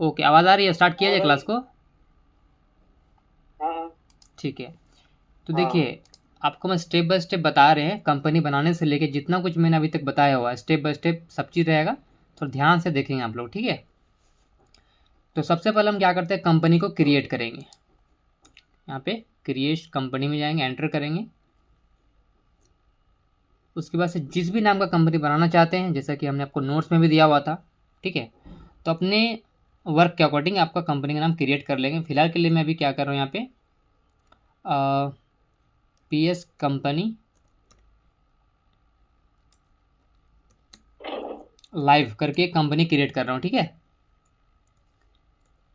Okay, आवाज़ आ रही है? स्टार्ट किया जाए क्लास को? हाँ ठीक है। तो हाँ। देखिए, आपको मैं स्टेप बाय स्टेप बता रहे हैं, कंपनी बनाने से लेके जितना कुछ मैंने अभी तक बताया हुआ है, स्टेप बाय स्टेप सब चीज़ रहेगा। थोड़ा ध्यान से देखेंगे आप लोग, ठीक है? तो सबसे पहले हम क्या करते हैं, कंपनी को क्रिएट करेंगे। यहाँ पे क्रिएट कंपनी में जाएंगे, एंटर करेंगे। उसके बाद से जिस भी नाम का कंपनी बनाना चाहते हैं, जैसा कि हमने आपको नोट्स में भी दिया हुआ था, ठीक है, तो अपने वर्क के अकॉर्डिंग आपका कंपनी का नाम क्रिएट कर लेंगे। फिलहाल के लिए मैं अभी क्या कर रहा हूँ, यहाँ पे PS कंपनी लाइव करके कंपनी क्रिएट कर रहा हूँ, ठीक है?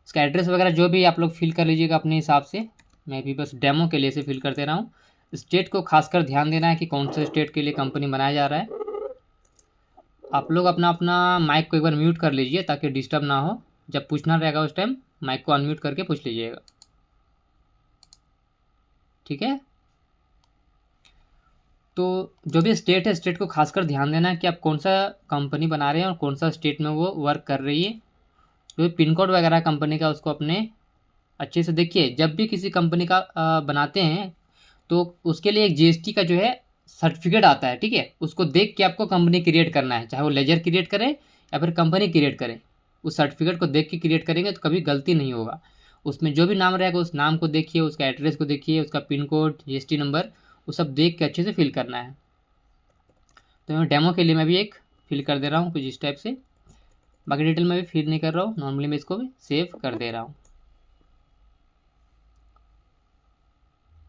इसका एड्रेस वगैरह जो भी आप लोग फिल कर लीजिएगा अपने हिसाब से। मैं भी बस डेमो के लिए से फिल कर दे रहा हूँ। स्टेट को खासकर ध्यान देना है कि कौन से स्टेट के लिए कंपनी बनाया जा रहा है। आप लोग अपना अपना माइक को एक बार म्यूट कर लीजिए ताकि डिस्टर्ब ना हो। जब पूछना रहेगा उस टाइम माइक को अनम्यूट करके पूछ लीजिएगा, ठीक है? तो जो भी स्टेट है, स्टेट को खासकर ध्यान देना है कि आप कौन सा कंपनी बना रहे हैं और कौन सा स्टेट में वो वर्क कर रही है। जो भी पिन कोड वगैरह कंपनी का उसको अपने अच्छे से देखिए। जब भी किसी कंपनी का बनाते हैं तो उसके लिए एक जीएसटी का जो है सर्टिफिकेट आता है, ठीक है? उसको देख के आपको कंपनी क्रिएट करना है, चाहे वो लेजर क्रिएट करे या फिर कंपनी क्रिएट करे। उस सर्टिफिकेट को देख के क्रिएट करेंगे तो कभी गलती नहीं होगा। उसमें जो भी नाम रहेगा उस नाम को देखिए, उसका एड्रेस को देखिए, उसका पिन कोड, जीएसटी नंबर, वो सब देख के अच्छे से फिल करना है। तो मैं डेमो के लिए मैं भी एक फिल कर दे रहा हूँ कुछ इस टाइप से। बाकी डिटेल मैं भी फिल नहीं कर रहा हूँ, नॉर्मली मैं इसको भी सेव कर दे रहा हूँ।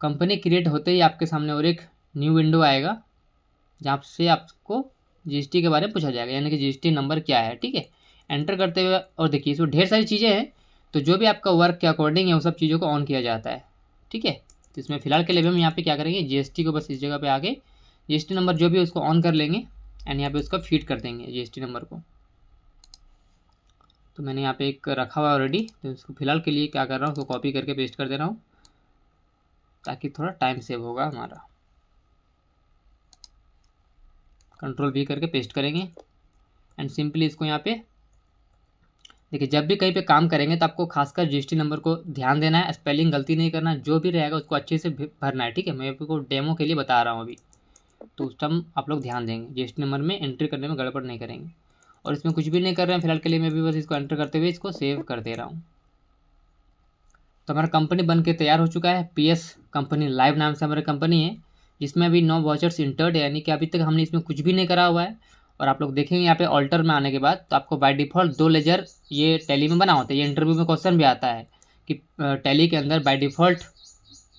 कंपनी क्रिएट होते ही आपके सामने और एक न्यू विंडो आएगा जहाँ से आपको जीएसटी के बारे में पूछा जाएगा, यानी कि जीएसटी नंबर क्या है, ठीक है? एंटर करते हुए और देखिए इसमें ढेर सारी चीज़ें हैं। तो जो भी आपका वर्क के अकॉर्डिंग है वो सब चीज़ों को ऑन किया जाता है, ठीक है? तो इसमें फ़िलहाल के लिए भी हम यहाँ पे क्या करेंगे, जीएसटी को बस इस जगह पे आके जीएसटी नंबर जो भी है उसको ऑन कर लेंगे एंड यहाँ पे उसका फीड कर देंगे जीएसटी नंबर को। तो मैंने यहाँ पे एक रखा हुआ ऑलरेडी, तो इसको फिलहाल के लिए क्या कर रहा हूँ, उसको कॉपी करके पेस्ट कर दे रहा हूँ ताकि थोड़ा टाइम सेव होगा हमारा। कंट्रोल V करके पेस्ट करेंगे एंड सिंपली इसको यहाँ पे देखिए। जब भी कहीं पे काम करेंगे तो आपको खासकर जीएसटी नंबर को ध्यान देना है, स्पेलिंग गलती नहीं करना, जो भी रहेगा उसको अच्छे से भरना है, ठीक है? मैं आपको डेमो के लिए बता रहा हूँ अभी, तो उस टाइम आप लोग ध्यान देंगे, जीएसटी नंबर में एंट्री करने में गड़बड़ नहीं करेंगे। और इसमें कुछ भी नहीं कर रहे हैं फिलहाल के लिए, मैं भी बस इसको एंटर करते हुए इसको सेव कर दे रहा हूँ। तो हमारा कंपनी बन के तैयार हो चुका है। PS कंपनी लाइव नाम से हमारी कंपनी है, जिसमें अभी 9 वाउचर्स इंटर्ड है, यानी कि अभी तक हमने इसमें कुछ भी नहीं करा हुआ है। और आप लोग देखेंगे यहाँ पे ऑल्टर में आने के बाद तो आपको बाय डिफ़ॉल्ट 2 लेजर ये टैली में बना होता है। ये इंटरव्यू में क्वेश्चन भी आता है कि टैली के अंदर बाय डिफ़ॉल्ट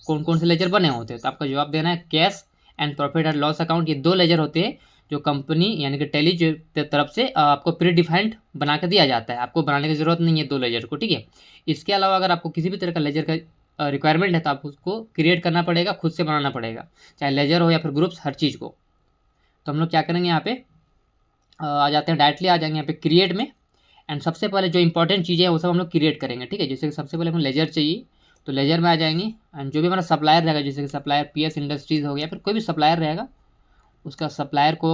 कौन कौन से लेजर बने होते हैं। तो आपका जवाब देना है cash and profit and loss account. ये 2 लेजर होते हैं जो कंपनी यानी कि टैली जो तरफ से आपको प्री डिफाइंड बना के दिया जाता है। आपको बनाने की ज़रूरत नहीं है 2 लेजर को, ठीक है? इसके अलावा अगर आपको किसी भी तरह का लेजर का रिक्वायरमेंट है तो आप उसको क्रिएट करना पड़ेगा, खुद से बनाना पड़ेगा, चाहे लेजर हो या फिर ग्रुप्स, हर चीज़ को। तो हम लोग क्या करेंगे, यहाँ पे आ जाते हैं, डायरेक्टली आ जाएंगे यहाँ पे क्रिएट में। एंड सबसे पहले जो इंपॉर्टेंट चीज़ें हैं वो सब हम लोग क्रिएट करेंगे, ठीक है? जैसे कि सबसे पहले हमें लेजर चाहिए, तो लेजर में आ जाएंगे। एंड जो भी हमारा सप्लायर रहेगा, जैसे कि सप्लायर PS इंडस्ट्रीज़ हो गया, फिर कोई भी सप्लायर रहेगा उसका सप्लायर को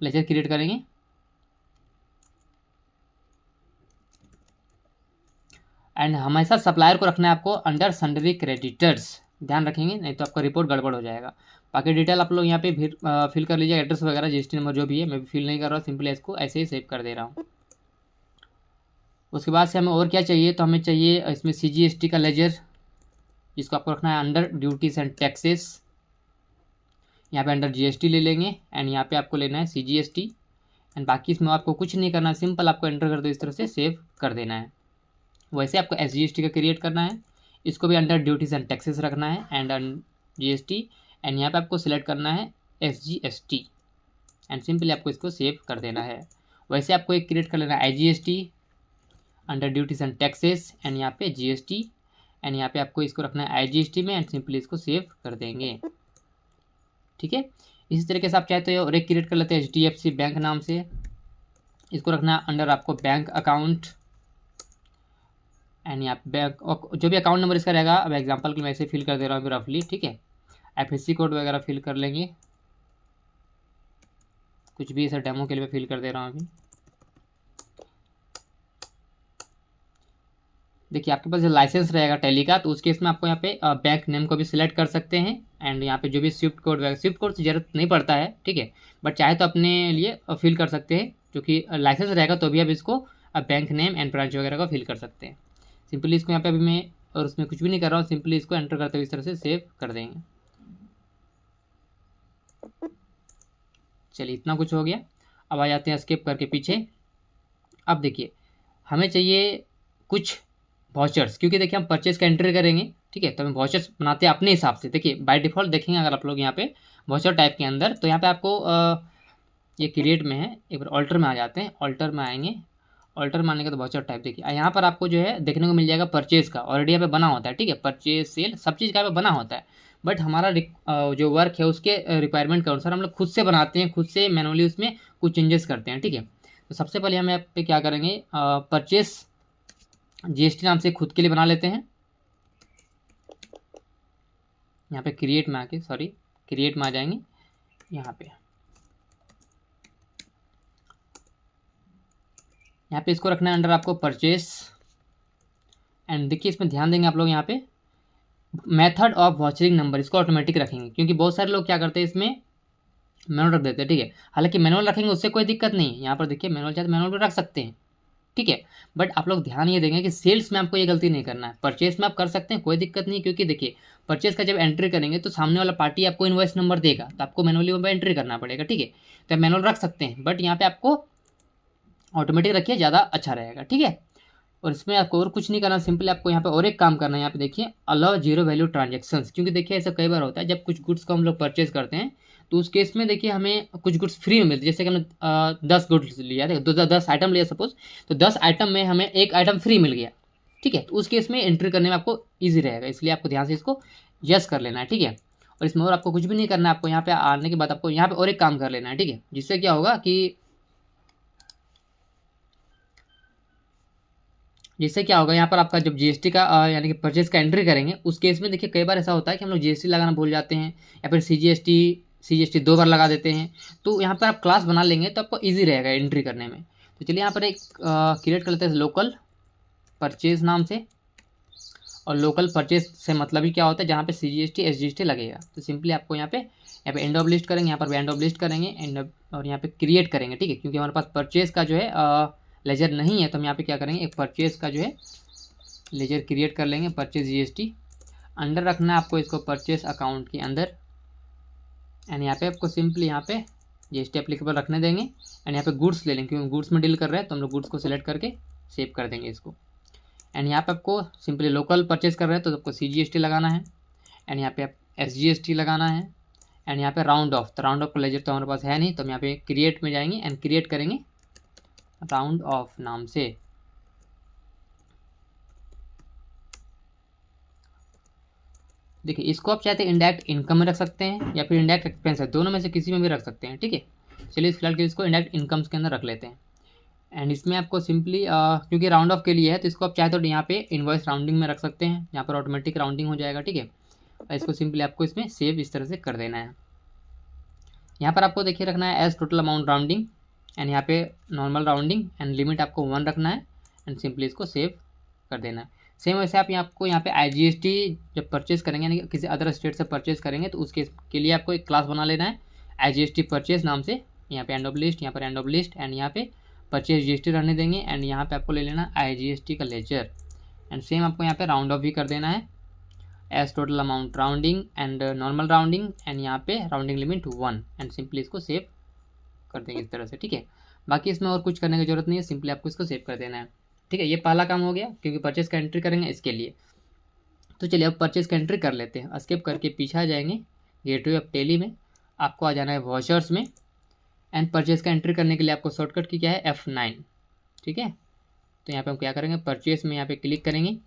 लेजर क्रिएट करेंगे। एंड हमेशा सप्लायर को रखना है आपको अंडर सन्डरी क्रेडिटर्स, ध्यान रखेंगे नहीं तो आपका रिपोर्ट गड़बड़ हो जाएगा। बाकी डिटेल आप लोग यहाँ पे फिल कर लीजिए, एड्रेस वगैरह, जीएसटी नंबर जो भी है। मैं भी फिल नहीं कर रहा हूँ, सिंपली इसको ऐसे ही सेव कर दे रहा हूँ। उसके बाद से हमें और क्या चाहिए, तो हमें चाहिए इसमें CGST का लेजर, जिसको आपको रखना है अंडर ड्यूटीज एंड टैक्सेस। यहाँ पे अंडर GST ले लेंगे एंड यहाँ पे आपको लेना है CGST। एंड बाकी इसमें आपको कुछ नहीं करना है, सिंपल आपको एंटर कर दो, इस तरह से सेव कर देना है। वैसे आपको SGST का क्रिएट करना है, इसको भी अंडर ड्यूटीज एंड टैक्सेस रखना है एंड GST। एंड यहाँ पे आपको सिलेक्ट करना है SGST एंड सिंपली आपको इसको सेव कर देना है। वैसे आपको एक क्रिएट कर लेना है IGST under duties and taxes and यहाँ पे GST। एंड यहाँ पे आपको इसको रखना है IGST में एंड सिंपली इसको सेव कर देंगे, ठीक है? इसी तरीके से आप चाहते हो और एक क्रिएट कर लेते हैं HDFC बैंक नाम से, इसको रखना है अंडर आपको बैंक अकाउंट। एंड यहाँ बैंक जो भी अकाउंट नंबर इसका रहेगा, अब एग्जांपल के लिए मैं ऐसे फिल कर दे रहा हूँ रफली, ठीक है? FSC कोड वगैरह फिल कर लेंगे, कुछ भी ऐसा डेमो के लिए मैं फिल कर दे रहा हूँ अभी। देखिए आपके पास जो लाइसेंस रहेगा टैली का, तो उस केस में आपको यहाँ पे बैंक नेम को भी सिलेक्ट कर सकते हैं, एंड यहाँ पे जो भी स्विफ्ट कोड वगैरह, स्विफ्ट कोड की जरूरत नहीं पड़ता है, ठीक है, बट चाहे तो अपने लिए फिल कर सकते हैं, क्योंकि लाइसेंस रहेगा तो भी आप इसको बैंक नेम एंड ब्रांच वगैरह को फिल कर सकते हैं। सिंपली इसको यहाँ पे अभी मैं और उसमें कुछ भी नहीं कर रहा हूँ, सिंपली इसको एंटर करते हुए इस तरह से सेव कर देंगे। चलिए इतना कुछ हो गया। अब आ जाते हैं स्किप करके पीछे। अब देखिए हमें चाहिए कुछ वाउचर्स, क्योंकि देखिए हम परचेज का एंट्री करेंगे, ठीक है, तो हम वाउचर्स बनाते हैं अपने हिसाब से। देखिए बाय डिफ़ॉल्ट देखेंगे अगर आप लोग यहाँ पे वाउचर टाइप के अंदर, तो यहाँ पे आपको ये क्रिएट में है, एक बार ऑल्टर में आ जाते हैं, ऑल्टर में आएंगे, ऑल्टर में आने का तो वाउचर टाइप देखिए यहाँ पर आपको जो है देखने को मिल जाएगा परचेज का, ऑलरेडी यहाँ पे बना होता है, ठीक है, परचेज सेल सब चीज़ का यहाँ पे बना होता है। बट हमारा जो वर्क है उसके रिक्वायरमेंट के अनुसार हम लोग खुद से बनाते हैं, खुद से मैनुअली उसमें कुछ चेंजेस करते हैं, ठीक है। तो सबसे पहले हम यहाँ पे क्या करेंगे, परचेस जीएसटी नाम से खुद के लिए बना लेते हैं। यहाँ पे क्रिएट में आके, सॉरी क्रिएट में आ जाएंगे, यहाँ पे इसको रखना है अंडर आपको परचेस। एंड देखिए इसमें ध्यान देंगे आप लोग, यहाँ पे मेथड ऑफ वाउचरिंग नंबर इसको ऑटोमेटिक रखेंगे, क्योंकि बहुत सारे लोग क्या करते हैं इसमें मैनुअल रख देते हैं, ठीक है। हालांकि मैनुअल रखेंगे उससे कोई दिक्कत नहीं है, यहाँ पर देखिए मैनुअल चाहे तो मैनुअल भी रख सकते हैं, ठीक है। बट आप लोग ध्यान ये देंगे कि सेल्स में आपको ये गलती नहीं करना है, परचेस में आप कर सकते हैं, कोई दिक्कत नहीं, क्योंकि देखिए परचेस का जब एंट्री करेंगे तो सामने वाला पार्टी आपको इनवॉइस नंबर देगा, तो आपको मैनुअली वहाँ पर एंट्री करना पड़ेगा, ठीक है। तो आप मैनुअल रख सकते हैं, बट यहाँ पे आपको ऑटोमेटिक रखिए, ज़्यादा अच्छा रहेगा, ठीक है। और इसमें आपको और कुछ नहीं करना, सिंपली आपको यहाँ पे और एक काम करना है, यहाँ पे देखिए अलाउ जीरो वैल्यू ट्रांजेक्शन्स, क्योंकि देखिए ऐसा कई बार होता है जब कुछ गुड्स को हम लोग परचेज करते हैं तो उस केस में देखिए हमें कुछ गुड्स फ्री में मिलते हैं, जैसे कि हमने 10 गुड्स लिया, देखो 10 आइटम लिया सपोज, तो 10 आइटम में हमें एक आइटम फ्री मिल गया, ठीक है, तो उस केस में एंट्री करने में आपको ईजी रहेगा, इसलिए आपको ध्यान से इसको यस कर लेना है, ठीक है। और इसमें और आपको कुछ भी नहीं करना है, आपको यहाँ पे आने के बाद आपको यहाँ पे और एक काम कर लेना है, ठीक है, जिससे क्या होगा कि जिससे क्या होगा यहाँ पर आपका जब जीएसटी का यानी कि परचेज का एंट्री करेंगे उस केस में देखिए कई बार ऐसा होता है कि हम लोग जीएसटी लगाना भूल जाते हैं, या फिर सीजीएसटी 2 बार लगा देते हैं, तो यहाँ पर आप क्लास बना लेंगे तो आपको ईजी रहेगा एंट्री करने में। तो चलिए यहाँ पर एक क्रिएट कर लेते हैं लोकल परचेज नाम से, और लोकल परचेज से मतलब ही क्या होता है, जहाँ पे सीजीएसटी एसजीएसटी लगेगा, तो सिंपली आपको यहाँ पे एंड ऑफ लिस्ट करेंगे, यहाँ पर भी एंड ऑफ लिस्ट करेंगे एंड और यहाँ पे क्रिएट करेंगे, ठीक है, क्योंकि हमारे पास परचेज का जो है लेजर नहीं है, तो हम यहाँ पे क्या करेंगे, एक परचेज का जो है लेजर क्रिएट कर लेंगे, परचेज जीएसटी अंडर रखना है आपको इसको परचेज अकाउंट के अंदर, एंड यहाँ पे आपको सिंपली यहाँ पे जीएसटी एप्लीकेबल रखने देंगे, एंड यहाँ पे गुड्स ले लेंगे, क्योंकि गुड्स में डील कर रहे हैं तो हम लोग गुड्स को सिलेक्ट करके सेव कर देंगे इसको। एंड यहाँ पे आपको सिंपली लोकल परचेज कर रहे हैं तो आपको सीजीएसटी लगाना है, एंड यहाँ पे आप एसजीएसटी लगाना है, एंड यहाँ पे राउंड ऑफ, तो राउंड ऑफ का लेजर तो हमारे पास है नहीं, तो हम यहाँ पे क्रिएट में जाएंगे एंड क्रिएट करेंगे राउंड ऑफ नाम से। देखिए इसको आप चाहते हैं इंडायरेक्ट इनकम में रख सकते हैं या फिर इंडायरेक्ट एक्सपेंस है, दोनों में से किसी में भी रख सकते हैं, ठीक है। चलिए फिलहाल के इसको इंडायरेक्ट इनकम्स के अंदर रख लेते हैं। एंड इसमें आपको सिंपली क्योंकि राउंड ऑफ के लिए है तो इसको आप चाहे तो यहाँ पे इनवॉइस राउंडिंग में रख सकते हैं, यहाँ पर ऑटोमेटिक राउंडिंग हो जाएगा, ठीक है। और इसको सिंपली आपको इसमें सेव इस तरह से कर देना है। यहाँ पर आपको देखिए रखना है as total amount rounding, and यहाँ पे नॉर्मल राउंडिंग, एंड लिमिट आपको 1 रखना है, एंड सिंपली इसको सेव कर देना है। सेम वैसे आप आपको यहाँ पे आईजीएसटी जब परचेज करेंगे यानी कि किसी अदर स्टेट से परचेज करेंगे तो उसके के लिए आपको एक क्लास बना लेना है आईजीएसटी परचेज नाम से। यहाँ पे एंड ऑफ लिस्ट, यहाँ पर एंड ऑफ लिस्ट, एंड यहाँ पे परचेज जीएसटी रहने देंगे, एंड यहाँ पे आपको ले लेना आईजीएसटी का लेजर, एंड सेम आपको यहाँ पे राउंड ऑफ भी कर देना है as total amount rounding and normal rounding, and यहाँ पे राउंडिंग लिमिट 1, एंड सिंपली इसको सेव कर देंगे इस तरह से, ठीक है। बाकी इसमें और कुछ करने की जरूरत नहीं है, सिंपली आपको इसको सेव कर देना है, ठीक है। ये पहला काम हो गया क्योंकि परचेज का एंट्री करेंगे इसके लिए। तो चलिए अब परचेज का एंट्री कर लेते हैं। स्किप करके पीछे आ जाएंगे, गेटवे ऑफ टेली में आपको आ जाना है वाउचर्स में, एंड परचेज का एंट्री करने के लिए आपको शॉर्टकट की क्या है F9, ठीक है। तो यहाँ पे हम क्या करेंगे, परचेज में यहाँ पे क्लिक करेंगे,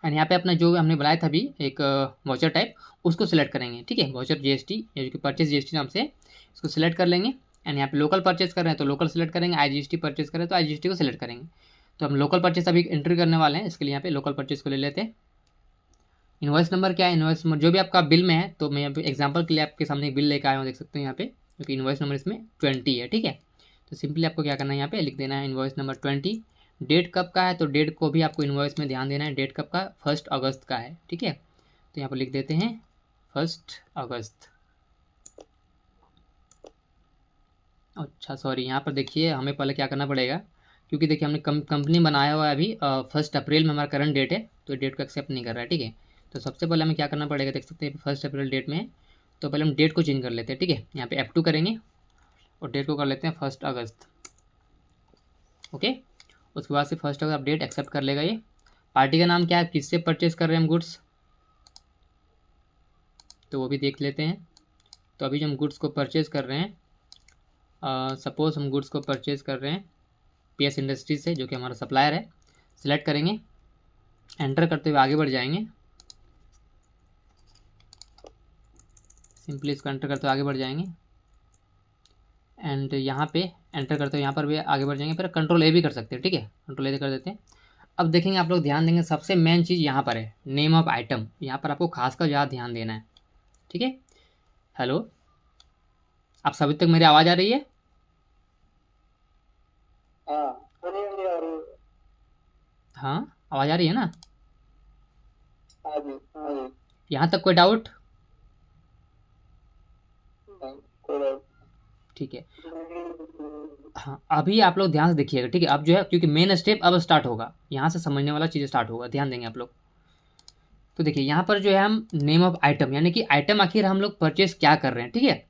एंड यहाँ पे अपना जो हमने बनाया था अभी एक वाउचर टाइप उसको सिलेक्ट करेंगे, ठीक है। वाउचर जीएसटी जो कि परचेज जीएसटी नाम से इसको सिलेक्ट कर लेंगे, एंड यहाँ पे लोकल परचेज कर रहे हैं तो लोकल सेलेक्ट करेंगे, आईजीएसटी परचेज कर रहे हैं तो आईजीएसटी को सिलेक्ट करेंगे। तो हम लोकल परचेज अभी एंट्री करने वाले हैं, इसके लिए यहाँ पे लोकल परचेज को ले लेते हैं। इनवॉइस नंबर क्या है, इनवॉइस नंबर जो भी आपका बिल में है, तो मैं यहाँ पे एग्जांपल के लिए आपके सामने एक बिल लेकर आया हूँ, देख सकते हैं यहाँ पे, क्योंकि इनवॉइस नंबर इसमें 20 है, ठीक है। तो सिंपली आपको क्या करना है, यहाँ पे लिख देना है इनवॉइस नंबर 20, डेट कब का है, तो डेट को भी आपको इन्वॉइस में ध्यान देना है। डेट कब का, 1 अगस्त का है, ठीक है। तो यहाँ पर लिख देते हैं 1 अगस्त। अच्छा सॉरी, यहाँ पर देखिए हमें पहले क्या करना पड़ेगा, क्योंकि देखिए हमने कंपनी बनाया हुआ है अभी 1 अप्रैल में हमारा करंट डेट है, तो डेट को एक्सेप्ट नहीं कर रहा है, ठीक है। तो सबसे पहले हमें क्या करना पड़ेगा, देख सकते हैं 1 अप्रैल डेट में है, तो पहले हम डेट को चेंज कर लेते हैं, ठीक है। यहाँ पे F2 करेंगे और डेट को कर लेते हैं 1 अगस्त, ओके। उसके बाद से 1 अगस्त आप डेट एक्सेप्ट कर लेगा ये। पार्टी का नाम क्या है, किससे परचेज कर रहे हैं हम गुड्स, तो वो भी देख लेते हैं। तो अभी जो हम गुड्स को परचेज़ कर रहे हैं, सपोज़ हम गुड्स को परचेज़ कर रहे हैं PS इंडस्ट्रीज से, जो कि हमारा सप्लायर है। सिलेक्ट करेंगे, एंटर करते हुए आगे बढ़ जाएंगे, सिंपली इसको एंटर करते हुए आगे बढ़ जाएंगे। एंड यहाँ पे एंटर करते हुए यहाँ पर भी आगे बढ़ जाएंगे, फिर कंट्रोल ए भी कर सकते हैं, ठीक है। कंट्रोल ए कर देते हैं। अब देखेंगे आप लोग, ध्यान देंगे सबसे मेन चीज़ यहाँ पर है नेम ऑफ आइटम। यहाँ पर आपको खासकर ज़्यादा ध्यान देना है, ठीक है। हेलो, आप सभी तक मेरी आवाज़ आ रही है? हाँ, आवाज़ आ रही है ना? यहाँ तक कोई डाउट? ठीक है। हाँ, अभी आप लोग ध्यान से देखिएगा, ठीक है। अब जो है, क्योंकि मेन स्टेप अब स्टार्ट होगा, यहाँ से समझने वाला चीज़ स्टार्ट होगा, ध्यान देंगे आप लोग। तो देखिए यहाँ पर जो है हम नेम ऑफ आइटम, यानी कि आइटम आखिर हम लोग परचेज क्या कर रहे हैं, ठीक है।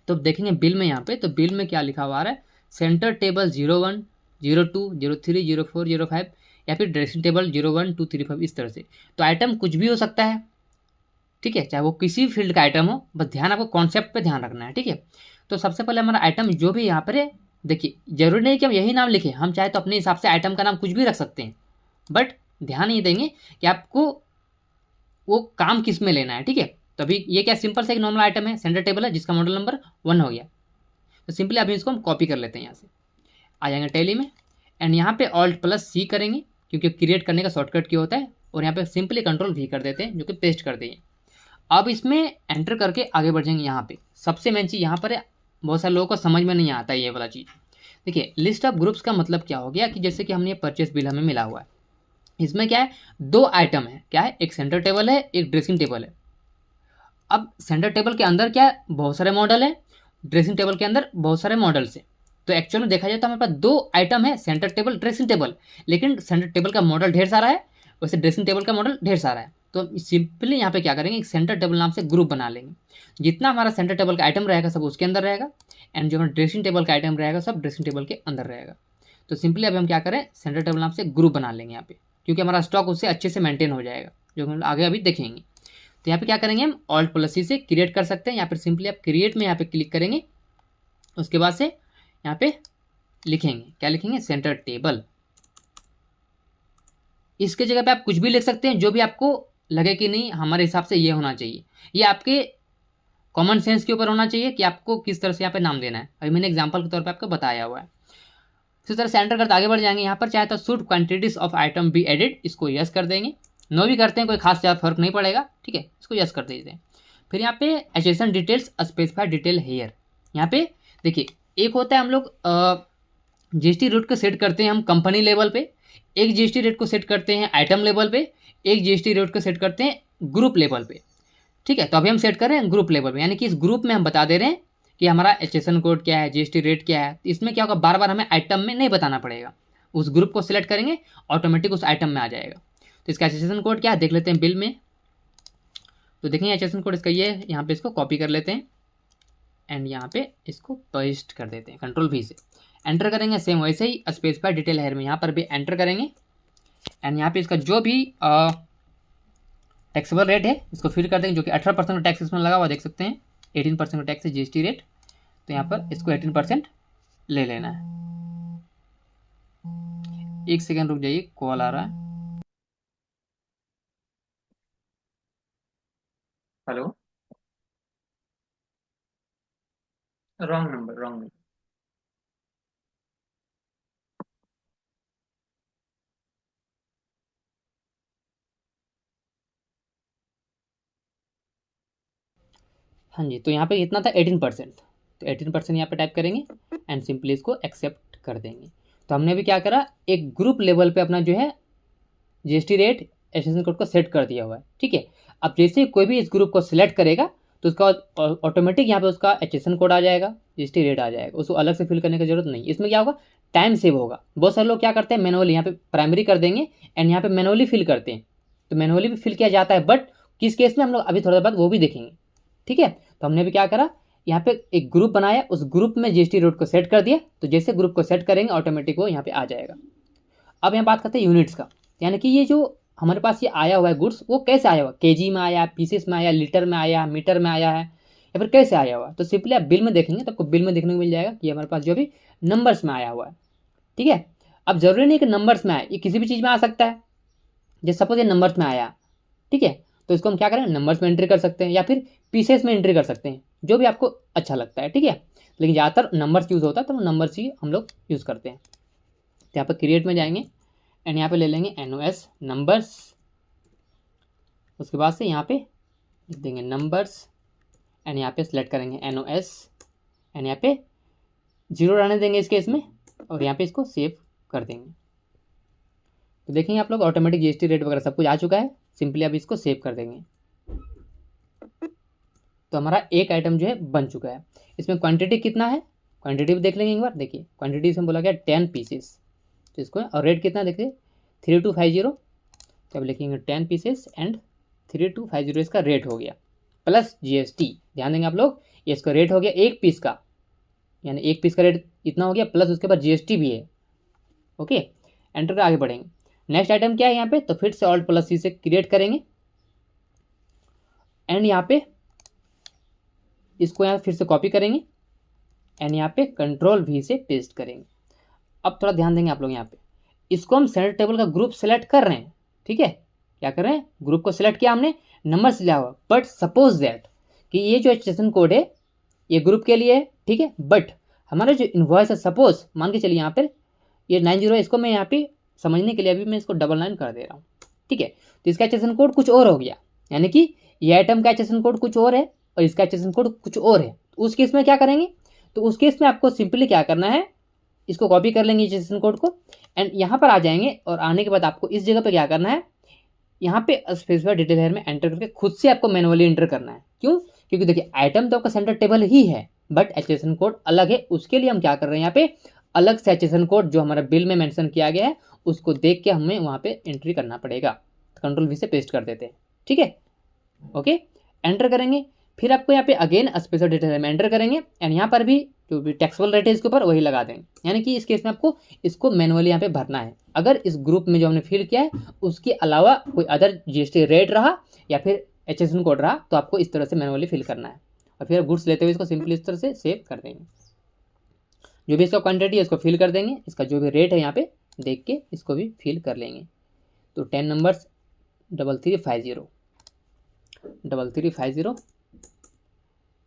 तो देखेंगे बिल में, यहाँ पे तो बिल में क्या लिखा हुआ है, सेंटर टेबल 01, 02, 03, 04, 05, या फिर ड्रेसिंग टेबल 01, 2, 3, 5, इस तरह से। तो आइटम कुछ भी हो सकता है, ठीक है, चाहे वो किसी फील्ड का आइटम हो, बस ध्यान आपको कॉन्सेप्ट पे ध्यान रखना है, ठीक है। तो सबसे पहले हमारा आइटम जो भी यहाँ पर है, देखिए जरूरी नहीं कि हम यही नाम लिखें, हम चाहे तो अपने हिसाब से आइटम का नाम कुछ भी रख सकते हैं, बट ध्यान ये देंगे कि आपको वो काम किस में लेना है, ठीक है। तो अभी ये क्या सिंपल सा एक नॉर्मल आइटम है, सेंटर टेबल है जिसका मॉडल नंबर 1 हो गया। तो सिंपली अभी इसको हम कॉपी कर लेते हैं, यहाँ से आ जाएंगे टैली में, एंड यहाँ पे Alt+C करेंगे, क्योंकि क्रिएट करने का शॉर्टकट क्या होता है, और यहाँ पे सिंपली Ctrl+V कर देते हैं, जो कि पेस्ट कर देंगे। अब इसमें एंटर करके आगे बढ़ जाएंगे। यहाँ पे सबसे मेन चीज़ यहाँ पर है, बहुत सारे लोगों को समझ में नहीं आता ये वाला चीज़। देखिए लिस्ट ऑफ ग्रुप्स का मतलब क्या हो गया, कि जैसे कि हमने परचेस बिल हमें मिला हुआ है, इसमें क्या है, 2 आइटम है, क्या है, एक सेंटर टेबल है, एक ड्रेसिंग टेबल है। अब सेंटर टेबल के अंदर क्या है, बहुत सारे मॉडल है, ड्रेसिंग टेबल के अंदर बहुत सारे मॉडल्स है। तो एक्चुअल में देखा जाए तो हमारे पास 2 आइटम है, सेंटर टेबल, ड्रेसिंग टेबल, लेकिन सेंटर टेबल का मॉडल ढेर सारा है, वैसे ड्रेसिंग टेबल का मॉडल ढेर सारा है। तो सिंपली यहाँ पे क्या करेंगे, एक सेंटर टेबल नाम से ग्रुप बना लेंगे। जितना हमारा सेंटर टेबल का आइटम रहेगा सब उसके अंदर रहेगा, एंड जो हमारा ड्रेसिंग टेबल का आइटम रहेगा सब ड्रेसिंग टेबल के अंदर रहेगा। तो सिंपली अभी हम क्या करें, सेंटर टेबल नाम से ग्रुप बना लेंगे यहाँ पे, क्योंकि हमारा स्टॉक उससे अच्छे से मेंटेन हो जाएगा, जो हम आगे अभी देखेंगे। तो यहाँ पे क्या करेंगे, हम Alt+C से क्रिएट कर सकते हैं, या फिर सिंपली आप क्रिएट में यहाँ पे क्लिक करेंगे। उसके बाद से यहाँ पे लिखेंगे, क्या लिखेंगे, सेंटर टेबल। इसके जगह पे आप कुछ भी लिख सकते हैं, जो भी आपको लगे कि नहीं हमारे हिसाब से ये होना चाहिए, ये आपके कॉमन सेंस के ऊपर होना चाहिए कि आपको किस तरह से यहाँ पे नाम देना है। अभी मैंने एग्जाम्पल के तौर पर आपको बताया हुआ है। इसी तरह से एंटर करते आगे बढ़ जाएंगे। यहाँ पर चाहे तो should quantities of item be added, इसको यस कर देंगे। नो भी करते हैं, कोई खास ज़्यादा फर्क नहीं पड़ेगा, ठीक है, इसको यस कर देते हैं। फिर यहाँ पे HSN details specify detail here, यहाँ पे देखिए एक होता है हम लोग जीएसटी रेट को सेट करते हैं हम कंपनी लेवल पे, एक जीएसटी रेट को सेट करते हैं आइटम लेवल पे, एक जीएसटी रेट को सेट करते हैं ग्रुप लेवल पे, ठीक है। तो अभी हम सेट कर रहे हैं ग्रुप लेवल पे, यानी कि इस ग्रुप में हम बता दे रहे हैं कि हमारा एचएसएन कोड क्या है, जीएसटी रेट क्या है। इसमें क्या होगा, बार बार हमें आइटम में नहीं बताना पड़ेगा, उस ग्रुप को सिलेक्ट करेंगे ऑटोमेटिक उस आइटम में आ जाएगा। तो इसका एचएसएन कोड क्या है देख लेते हैं बिल में। तो देखेंगे एचएसएन कोड इसका ये है, यहाँ पे इसको कॉपी कर लेते हैं एंड यहाँ पे इसको पेस्ट कर देते हैं, Ctrl+V से एंटर करेंगे। सेम वैसे ही स्पेसिफाई डिटेल हेयर में यहाँ पर भी एंटर करेंगे, एंड यहाँ पे इसका जो भी टैक्सेबल रेट है इसको फिल कर देंगे, जो कि 18% का टैक्स इसमें लगा हुआ देख सकते हैं, 18% का टैक्स है जीएसटी रेट। तो यहाँ पर इसको 18% ले लेना है। एक सेकेंड रुक जाइए, कॉल आ रहा है। Hello, wrong number, wrong number. हाँ जी, तो यहाँ पे इतना था 18%, तो 18% यहाँ पे टाइप करेंगे एंड सिंपली इसको एक्सेप्ट कर देंगे। तो हमने अभी क्या करा, एक ग्रुप लेवल पे अपना जो है जीएसटी रेट एचएसएन कोड को सेट कर दिया हुआ है। ठीक है, अब जैसे कोई भी इस ग्रुप को सिलेक्ट करेगा तो उसका ऑटोमेटिक यहाँ पे उसका एचएसएन कोड आ जाएगा, जीएसटी रेट आ जाएगा, उसको अलग से फिल करने की जरूरत नहीं। इसमें क्या होगा, टाइम सेव होगा। बहुत सारे लोग क्या करते हैं, मैनुअली यहाँ पे प्राइमरी कर देंगे एंड यहाँ पे मैनुअली फिल करते हैं, तो मैनुअली भी फिल किया जाता है, बट किस केस में हम लोग अभी थोड़ा देर बाद वो भी देखेंगे। ठीक है, तो हमने अभी क्या करा, यहाँ पे एक ग्रुप बनाया, उस ग्रुप में जीएसटी रेट को सेट कर दिया, तो जैसे ग्रुप को सेट करेंगे ऑटोमेटिक वो यहाँ पे आ जाएगा। अब यहाँ बात करते हैं यूनिट्स का, यानी कि ये जो हमारे पास ये आया हुआ है गुड्स, वो कैसे आया हुआ, केजी में आया, पीसेस में आया, लीटर में आया, मीटर में आया है, या फिर कैसे आया हुआ। तो सिंपली आप बिल में देखेंगे तो आपको बिल में देखने को मिल जाएगा कि हमारे पास जो भी नंबर्स में आया हुआ है। ठीक है, अब जरूरी नहीं कि नंबर्स में आए, ये किसी भी चीज़ में आ सकता है। जैसे सपोज ये नंबर्स में आया, ठीक है, तो इसको हम क्या करें, नंबर्स में एंट्री कर सकते हैं या फिर पीसेस में एंट्री कर सकते हैं, जो भी आपको अच्छा लगता है। ठीक है, लेकिन ज़्यादातर नंबर्स यूज़ होता है, तो नंबर्स ही हम लोग यूज़ करते हैं। तो यहाँ पर क्रिएट में जाएंगे एंड यहाँ पे ले लेंगे NOS नंबर्स, उसके बाद से यहाँ पे लिख देंगे नंबर्स एंड यहाँ पे सिलेक्ट करेंगे NOS एंड यहाँ पे 0 रहने देंगे इस केस में, और यहाँ पे इसको सेव कर देंगे। तो देखेंगे आप लोग ऑटोमेटिक जीएसटी रेट वगैरह सब कुछ आ चुका है। सिंपली अब इसको सेव कर देंगे, तो हमारा एक आइटम जो है बन चुका है। इसमें क्वांटिटी कितना है, क्वांटिटी भी देख लेंगे एक बार। देखिए क्वांटिटी से बोला गया 10 पीसेस, तो इसको, और रेट कितना देखिए 3250, तो अब लिखेंगे 10 पीसेस एंड 3250 इसका रेट हो गया प्लस जीएसटी। ध्यान देंगे आप लोग, ये इसका रेट हो गया एक पीस का, यानी एक पीस का रेट इतना हो गया, प्लस उसके बाद जीएसटी भी है। ओके, एंटर कर आगे बढ़ेंगे। नेक्स्ट आइटम क्या है यहाँ पे, तो फिर से Alt+C से क्रिएट करेंगे एंड यहाँ पे इसको यहाँ फिर से कॉपी करेंगे एंड यहाँ पे Ctrl+V से पेस्ट करेंगे। अब थोड़ा ध्यान देंगे आप लोग, यहाँ पे इसको हम सेलेक्ट टेबल का ग्रुप सेलेक्ट कर रहे हैं। ठीक है, क्या कर रहे हैं, ग्रुप को सिलेक्ट किया हमने, नंबर लिया हुआ, बट सपोज दैट कि ये जो एचएसएन कोड है ये ग्रुप के लिए है। ठीक है, बट हमारा जो इन्वॉइस है, सपोज मान के चलिए यहाँ पर ये 90 है, इसको मैं यहाँ पे समझने के लिए अभी मैं इसको 99 कर दे रहा हूँ। ठीक है, तो इसका एचएसएन कोड कुछ और हो गया, यानी कि ये आइटम का एचएसएन कोड कुछ और है और इसका एचएसएन कोड कुछ और है। तो उस केस में क्या करेंगे, तो उस केस में आपको सिंपली क्या करना है, इसको कॉपी कर लेंगे एचएसएन कोड को एंड यहाँ पर आ जाएंगे, और आने के बाद आपको इस जगह पे क्या करना है, यहाँ पे स्पेसिफाई डिटेल हेयर में एंटर करके खुद से आपको मैनुअली एंटर करना है। क्यों, क्योंकि देखिए आइटम तो आपका सेंटर टेबल ही है, बट एचएसएन कोड अलग है। उसके लिए हम क्या कर रहे हैं, यहाँ पे अलग से एचएसएन कोड जो हमारा बिल में मेंशन किया गया है उसको देख के हमें वहाँ पे एंट्री करना पड़ेगा। तो Ctrl+V से पेस्ट कर देते हैं। ठीक है, ओके, एंटर करेंगे, फिर आपको यहाँ पे अगेन स्पेशल डिटेल में एंटर करेंगे एंड यहाँ पर भी जो भी टैक्सेबल रेट है इसके ऊपर वही लगा देंगे, यानी कि इस केस में आपको इसको मैनुअली यहाँ पे भरना है। अगर इस ग्रुप में जो हमने फिल किया है उसके अलावा कोई अदर जीएसटी रेट रहा या फिर एचएसएन कोड रहा तो आपको इस तरह से मैनुअली फिल करना है, और फिर गुड्स लेते हुए इसको सिंपली इस तरह से सेव कर देंगे। जो भी इसका क्वांटिटी है इसको फिल कर देंगे, इसका जो भी रेट है यहाँ पे देख के इसको भी फिल कर लेंगे। तो 10 नंबर्स 3350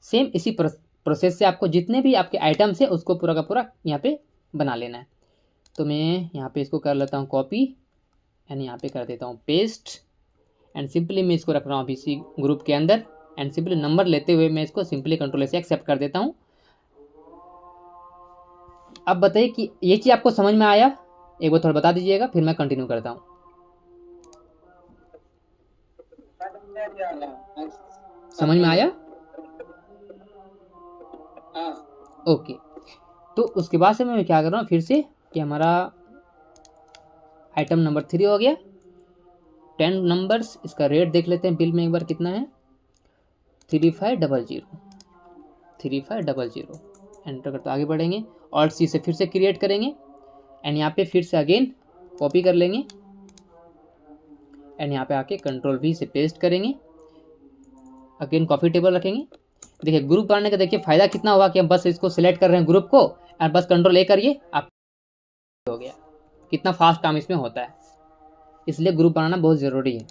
सेम इसी प्रोसेस से आपको जितने भी आपके आइटम्स हैं उसको पूरा का पूरा यहाँ पे बना लेना है। तो मैं यहाँ पे इसको कर लेता हूँ कॉपी एंड यहाँ पे कर देता हूँ पेस्ट एंड सिंपली मैं इसको रख रहा हूँ अभी इसी ग्रुप के अंदर एंड सिंपली नंबर लेते हुए मैं इसको सिंपली Ctrl से एक्सेप्ट कर देता हूँ। अब बताइए कि ये चीज़ आपको समझ में आया, एक बार थोड़ा बता दीजिएगा फिर मैं कंटिन्यू करता हूँ। समझ में आया? ओके, तो उसके बाद से मैं क्या कर रहा हूँ फिर से कि हमारा आइटम नंबर 3 हो गया, 10 नंबर्स, इसका रेट देख लेते हैं बिल में एक बार कितना है, 3500 एंटर करते आगे बढ़ेंगे। Alt+C से फिर से क्रिएट करेंगे एंड यहाँ पे फिर से अगेन कॉपी कर लेंगे एंड यहाँ पे आके Ctrl+V से पेस्ट करेंगे, अगेन कॉपी टेबल रखेंगे। देखिए ग्रुप बनाने का देखिए फ़ायदा कितना हुआ कि हम बस इसको सिलेक्ट कर रहे हैं ग्रुप को और बस Ctrl+A करिए, आप हो गया। कितना फास्ट काम इसमें होता है, इसलिए ग्रुप बनाना बहुत ज़रूरी है।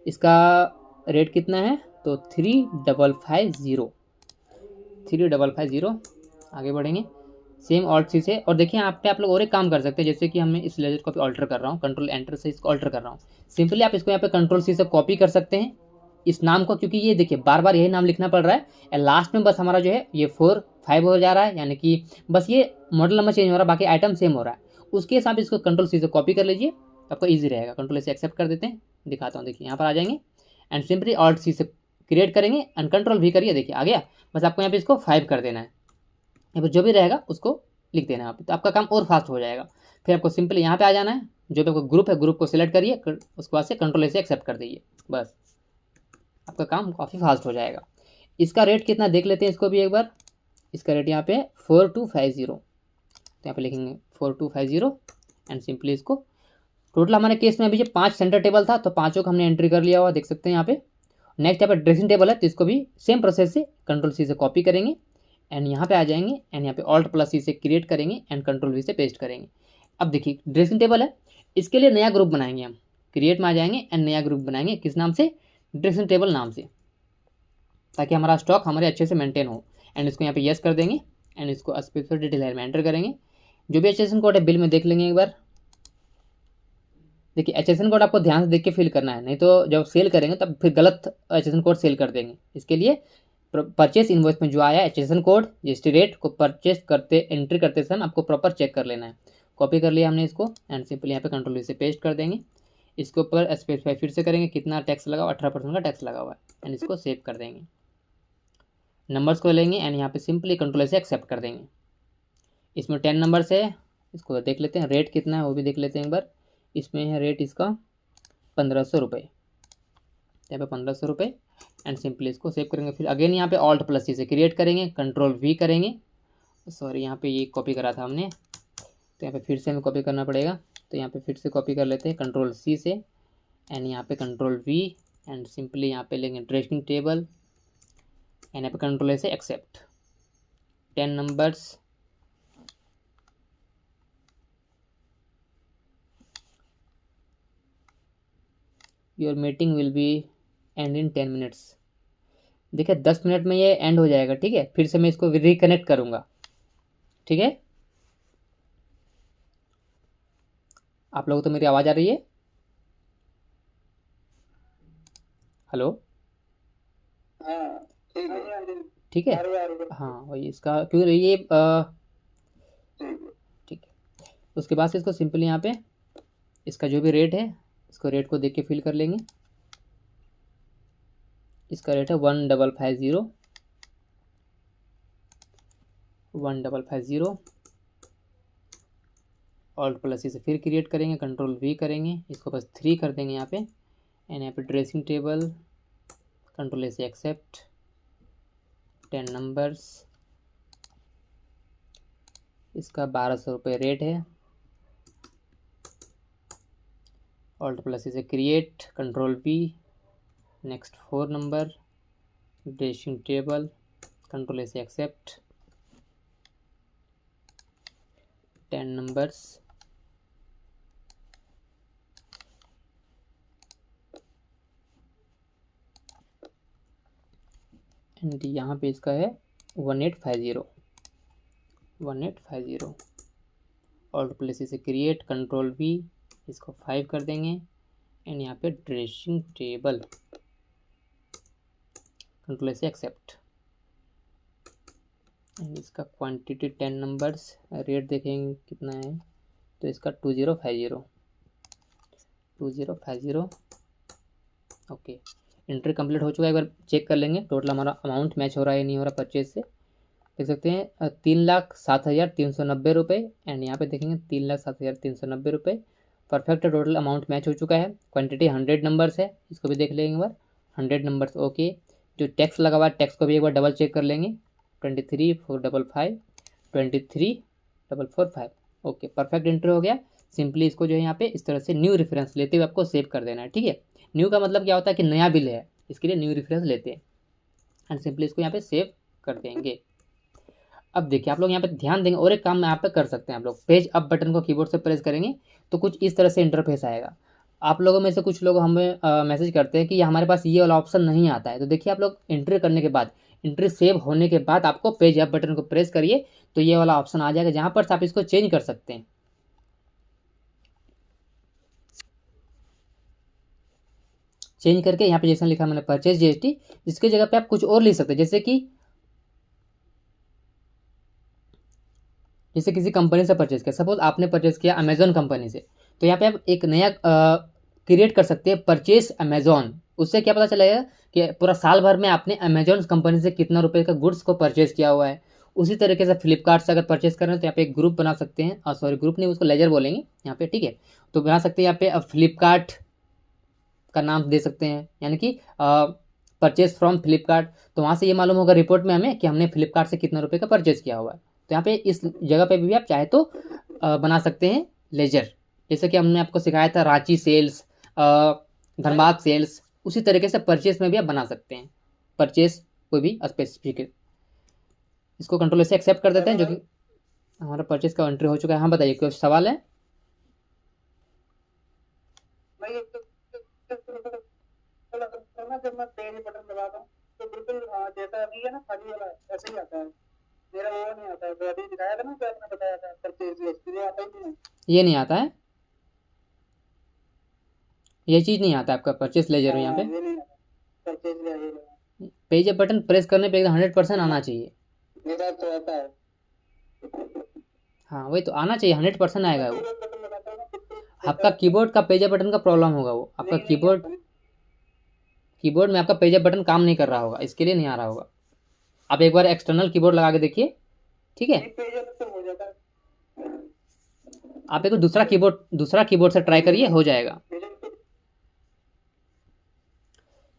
इसका रेट कितना है, तो 3550 आगे बढ़ेंगे सेम Alt+C से। और देखिए यहाँ पे आप लोग और एक काम कर सकते हैं, जैसे कि हमें इस लेजर को भी ऑल्टर कर रहा हूँ, Ctrl+Enter से इसको ऑल्टर कर रहा हूँ। सिंपली आप इसको यहाँ पे Ctrl+C से कॉपी कर सकते हैं इस नाम को, क्योंकि ये देखिए बार बार यही नाम लिखना पड़ रहा है। लास्ट में बस हमारा जो है ये 4 5 हो जा रहा है, यानी कि बस ये मॉडल नंबर चेंज हो रहा है, बाकी आइटम सेम हो रहा है। उसके हिसाब से इसको कंट्रोल सी से कॉपी कर लीजिए, तो आपको ईजी रहेगा। कंट्रोल से एक्सेप्ट कर देते हैं, दिखाता हूँ। देखिए यहाँ पर आ जाएंगे एंड सिंपली ऑल्ट सी से क्रिएट करेंगे एंड कंट्रोल भी करिए, देखिए आ गया। बस आपको यहाँ पे इसको 5 कर देना है, यहाँ पर जो भी रहेगा उसको लिख देना है यहाँ पे, तो आपका काम और फास्ट हो जाएगा। फिर आपको सिंपली यहाँ पे आ जाना है, जो भी आपका ग्रुप है ग्रुप को सिलेक्ट करिए, उसके बाद से कंट्रोल से एक्सेप्ट कर दीजिए, बस आपका काम काफ़ी फास्ट हो जाएगा। इसका रेट कितना देख लेते हैं इसको भी एक बार। इसका रेट यहाँ पे 4250, तो यहाँ पे लिखेंगे 4250 एंड सिंपली इसको टोटल हमारे केस में अभी जो 5 सेंटर टेबल था, तो पाँचों को हमने एंट्री कर लिया हुआ, देख सकते हैं यहाँ पे। नेक्स्ट यहाँ पे ड्रेसिंग टेबल है, तो इसको भी सेम प्रोसेस से कंट्रोल सी से कॉपी करेंगे एंड यहाँ पे आ जाएंगे एंड यहाँ पे ऑल्ट प्लस सी से क्रिएट करेंगे एंड कंट्रोल वी से पेस्ट करेंगे। अब देखिए ड्रेसिंग टेबल है, इसके लिए नया ग्रुप बनाएंगे हम, क्रिएट में आ जाएंगे एंड नया ग्रुप बनाएंगे, किस नाम से, ड्रेसिंग टेबल नाम से, ताकि हमारा स्टॉक हमारे अच्छे से मेंटेन हो। एंड इसको यहाँ पे यस कर देंगे एंड इसको स्पेसिफिक डिटेल में एंटर करेंगे। जो भी एचएसएन कोड है बिल में देख लेंगे एक बार। देखिए एचएसएन कोड आपको ध्यान से देख के फिल करना है, नहीं तो जब सेल करेंगे तब फिर गलत एचएसएन कोड सेल कर देंगे। इसके लिए परचेस इनवॉइस में जो आया एचएसएन कोड जीएसटी रेट को परचेस करते एंट्री करते समय आपको प्रॉपर चेक कर लेना है। कॉपी कर लिया हमने इसको एंड सिंपली यहाँ पे कंट्रोल से पेस्ट कर देंगे। इसके ऊपर स्पेसिफाई फिर से करेंगे कितना टैक्स लगा हुआ, 18% का टैक्स लगा हुआ है एंड इसको सेव कर देंगे। नंबर्स को लेंगे एंड यहाँ पे सिंपली कंट्रोल से एक्सेप्ट कर देंगे। इसमें 10 नंबर्स है, इसको देख लेते हैं रेट कितना है वो भी देख लेते हैं एक बार। इसमें है रेट इसका 1500 रुपये, यहाँ पे 1500 रुपये एंड सिंपली इसको सेव करेंगे। फिर अगेन यहाँ पे ऑल्ट प्लस सी से क्रिएट करेंगे, कंट्रोल वी करेंगे। सॉरी यहाँ पे ये कॉपी करा था हमने, तो यहाँ पे फिर से हमें कॉपी करना पड़ेगा, तो यहाँ पे फिर से कॉपी कर लेते हैं कंट्रोल सी से एंड यहाँ पे कंट्रोल वी एंड सिंपली यहाँ पे लेंगे ड्रेसिंग टेबल एंड यहाँ पे कंट्रोल से accept 10 numbers. Your meeting will be end in 10 minutes. देखिए 10 मिनट में ये एंड हो जाएगा, ठीक है। फिर से मैं इसको रिकनेक्ट करूँगा, ठीक है। आप लोगों को तो मेरी आवाज़ आ रही है, हेलो, ठीक है। हाँ वही इसका क्यों ये ठीक है। उसके बाद से इसको सिंपली यहाँ पे इसका जो भी रेट है इसको रेट को देख के फिल कर लेंगे। इसका रेट है 1550 1550। ऑल्ट प्लस से फिर क्रिएट करेंगे, कंट्रोल वी करेंगे, इसको बस 3 कर देंगे यहाँ पे एंड यहाँ पे ड्रेसिंग टेबल कंट्रोल से एक्सेप्ट 10 नंबर्स। इसका 1200 रुपये रेट है। ऑल्ट प्लस से create, control we, next 4 number dressing table control से एक्सेप्ट 10 नंबर्स। एंड यहाँ पे इसका है 1850। ऑल्ट प्लेस से क्रिएट, कंट्रोल वी, इसको 5 कर देंगे एंड यहाँ पे ड्रेसिंग टेबल कंट्रोल से एक्सेप्ट एंड इसका क्वांटिटी 10 नंबर्स। रेट देखेंगे कितना है, तो इसका 2050। ओके एंट्री कंप्लीट हो चुका है। एक बार चेक कर लेंगे टोटल हमारा अमाउंट मैच हो रहा है नहीं हो रहा परचेज से। देख सकते हैं 3,07,390 रुपये एंड यहाँ पे देखेंगे 3,07,390 रुपये। परफेक्ट टोटल अमाउंट मैच हो चुका है। क्वांटिटी 100 नंबर्स है, इसको भी देख लेंगे एक बार। 100 नंबर्स ओके। जो टैक्स लगा हुआ है टैक्स को भी एक बार डबल चेक कर लेंगे। 23,455 23,445 ओके परफेक्ट एंट्री हो गया। सिंपली इसको जो है यहाँ पे इस तरह से न्यू रेफरेंस लेते हुए आपको सेव कर देना है, ठीक है। न्यू का मतलब क्या होता है कि नया बिल है, इसके लिए न्यू रेफरेंस लेते हैं एंड सिंपली इसको यहाँ पे सेव कर देंगे। अब देखिए आप लोग यहाँ पे ध्यान देंगे और एक काम यहाँ पे कर सकते हैं आप लोग। पेज अप बटन को कीबोर्ड से प्रेस करेंगे तो कुछ इस तरह से इंटरफेस आएगा। आप लोगों में से कुछ लोग हमें मैसेज करते हैं कि हमारे पास ये वाला ऑप्शन नहीं आता है। तो देखिए आप लोग एंट्री करने के बाद, एंट्री सेव होने के बाद आपको पेज अप बटन को प्रेस करिए तो ये वाला ऑप्शन आ जाएगा, जहाँ पर आप इसको चेंज कर सकते हैं। चेंज करके यहाँ पे जैसा लिखा मैंने परचेज जीएसटी, इसके जगह पे आप कुछ और लिख सकते हैं, जैसे कि जैसे किसी कंपनी से परचेज किया, सपोज आपने परचेज किया अमेजोन कंपनी से, तो यहाँ पे आप एक नया क्रिएट कर सकते हैं परचेज अमेजोन। उससे क्या पता चलेगा कि पूरा साल भर में आपने अमेजोन कंपनी से कितना रुपए का गुड्स को परचेज किया हुआ है। उसी तरीके से फ्लिपकार्ट से अगर परचेज कर रहे हैं तो यहाँ पे एक ग्रुप बना सकते हैं, सॉरी ग्रुप नहीं, उसको लेजर बोलेंगे यहाँ पे, ठीक है। तो बना सकते हैं यहाँ पे फ्लिपकार्ट का नाम दे सकते हैं, यानी कि परचेज फ्रॉम फ्लिपकार्ट। तो वहाँ से ये मालूम होगा रिपोर्ट में हमें कि हमने फ्लिपकार्ट से कितना रुपए का परचेज किया हुआ है। तो यहाँ पे इस जगह पे भी आप चाहे तो बना सकते हैं लेजर, जैसे कि हमने आपको सिखाया था रांची सेल्स, धनबाद सेल्स, उसी तरीके से परचेज में भी आप बना सकते हैं परचेज कोई भी स्पेसिफिक। इसको कंट्रोल से एक्सेप्ट कर देते हैं, जो कि हमारा परचेज का एंट्री हो चुका है। हाँ बताइए, कोई सवाल है? जब मैं पेज बटन दबाता हूँ तो बिल्कुल जैसा अभी है ना खाली वाला ऐसे ही आता है, मेरा वो नहीं आता है। तो अभी दिखाया था ना जो आपने बताया था परचेज लिस्ट, ये आता ही नहीं। ये नहीं आता है, ये चीज़ नहीं आता आपका परचेज लेजर में यहाँ पे। ये नहीं आता purchase list. Page up button press करने पे एकदम 100% आना चाहिए। मेरा तो आता है। हाँ वही तो आना चाहिए, 100% आएगा वो। बटन दबाता हूँ ना बिल्कुल आपका कीबोर्ड का पेज अप बटन का प्रॉब्लम होगा, वो आपका कीबोर्ड में आपका पेज अप बटन काम नहीं कर रहा होगा, इसके लिए नहीं आ रहा होगा। आप एक बार एक्सटर्नल कीबोर्ड लगा के देखिए, ठीक है। पेज अप तो हो जाता है। आप एक दूसरा कीबोर्ड से ट्राई करिए, हो जाएगा।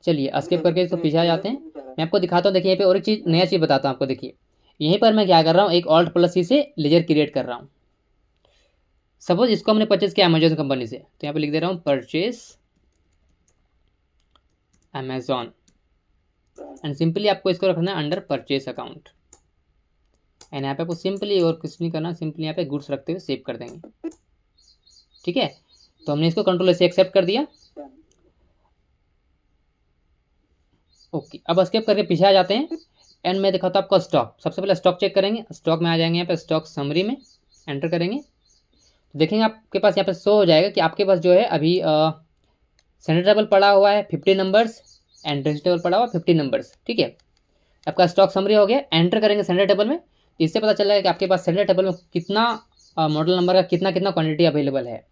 चलिए एस्केप करके इसको पीछे आ जाते हैं। मैं आपको दिखाता हूँ, देखिए यहाँ पे और एक चीज़, नया चीज़ बताता हूँ आपको। देखिए यहीं पर मैं क्या कर रहा हूँ, एक ऑल्ट प्लस सी से लेजर क्रिएट कर रहा हूँ। सपोज इसको हमने परचेज किया अमेजोन कंपनी से, तो यहाँ पे लिख दे रहा हूँ परचेज अमेजोन, एंड सिंपली आपको इसको रखना है अंडर परचेज अकाउंट। एंड यहाँ पे आपको सिंपली और कुछ नहीं करना, सिंपली यहाँ पे गुड्स रखते हुए सेव कर देंगे, ठीक है। तो हमने इसको कंट्रोल से एक्सेप्ट कर दिया, ओके। अब एस्केप करके पीछे आ जाते हैं, एंड में दिखाता हूँ आपको स्टॉक। सबसे पहले स्टॉक चेक करेंगे, स्टॉक में आ जाएंगे, यहाँ पे स्टॉक समरी में एंटर करेंगे, तो देखेंगे आपके पास यहाँ पे शो हो जाएगा कि आपके पास जो है अभी सेंटर टेबल पड़ा हुआ है 50 नंबर्स, एंड रेजिस्टर टेबल पड़ा हुआ है 50 नंबर्स, ठीक है। आपका स्टॉक समरी हो गया, एंटर करेंगे सेंटर टेबल में, तो इससे पता चलेगा कि आपके पास सेंटर टेबल में कितना मॉडल नंबर का कितना कितना क्वांटिटी अवेलेबल है।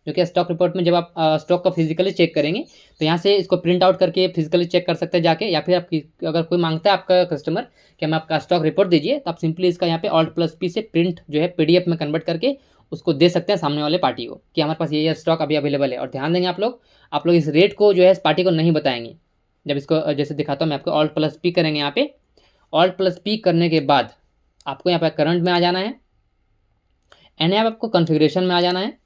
जो कि स्टॉक रिपोर्ट में जब आप स्टॉक को फिजिकली चेक करेंगे तो यहाँ से इसको प्रिंट आउट करके फिजिकली चेक कर सकते हैं जाके, या फिर आप अगर कोई मांगता है आपका कस्टमर कि हमें आपका स्टॉक रिपोर्ट दीजिए, तो आप सिंपली इसका यहाँ पे ऑल्ट प्लस पी से प्रिंट जो है पीडीएफ में कन्वर्ट करके उसको दे सकते हैं सामने वाले पार्टी को कि हमारे पास ये स्टॉक अभी अवेलेबल है। और ध्यान देंगे आप लोग इस रेट को जो है पार्टी को नहीं बताएंगे। जब इसको जैसे दिखाता हूँ मैं आपको, ऑल्ट प्लस पी करेंगे यहाँ पे, ऑल्ट प्लस पी करने के बाद आपको यहाँ पे करंट में आ जाना है, एंड यहाँ पे आपको कॉन्फ़िगरेशन में आ जाना है।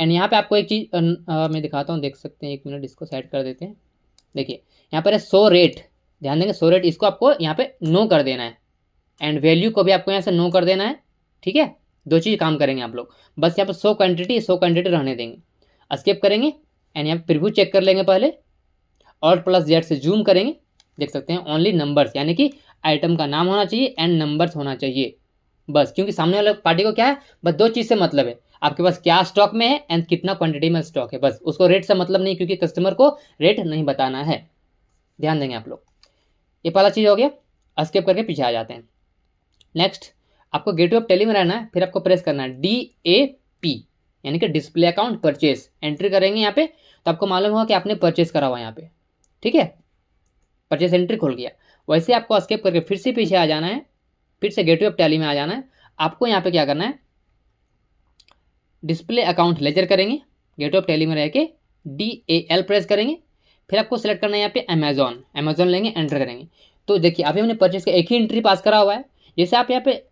एंड यहाँ पे आपको एक चीज़ मैं दिखाता हूँ, देख सकते हैं, एक मिनट इसको सेट कर देते हैं। देखिए यहाँ पर है सो रेट, ध्यान देंगे सो रेट, इसको आपको यहाँ पे नो कर देना है, एंड वैल्यू को भी आपको यहाँ से नो कर देना है, ठीक है। दो चीज़ काम करेंगे आप लोग, बस यहाँ पर सो क्वान्टिटी रहने देंगे, एस्केप करेंगे, एंड यहाँ पे प्रीव्यू चेक कर लेंगे पहले, ऑल्ट प्लस जेड से जूम करेंगे, देख सकते हैं ओनली नंबर्स, यानी कि आइटम का नाम होना चाहिए एंड नंबर्स होना चाहिए बस। क्योंकि सामने वाले पार्टी को क्या है, बस दो चीज़ से मतलब है, आपके पास क्या स्टॉक में है एंड कितना क्वांटिटी में स्टॉक है, बस। उसको रेट से मतलब नहीं, क्योंकि कस्टमर को रेट नहीं बताना है। ध्यान देंगे आप लोग। ये पहला चीज़ हो गया, एस्केप करके पीछे आ जाते हैं। नेक्स्ट आपको गेटवे ऑफ टैली में रहना है, फिर आपको प्रेस करना है DAP, यानी कि डिस्प्ले अकाउंट परचेज, एंट्री करेंगे यहाँ पे, तो आपको मालूम होगा कि आपने परचेज करा हुआ यहाँ पे, ठीक है। परचेज एंट्री खुल गया। वैसे आपको एस्केप करके फिर से पीछे आ जाना है, फिर से गेटवे ऑफ टैली में आ जाना है। आपको यहाँ पे क्या करना है, डिस्प्ले अकाउंट लेजर करेंगे, गेटवे ऑफ टैली में रह के DAL प्रेस करेंगे, फिर आपको सेलेक्ट करना है यहाँ पे अमेजोन लेंगे, एंटर करेंगे। तो देखिए अभी हमने परचेज का एक ही एंट्री पास करा हुआ है। जैसे आप यहाँ पे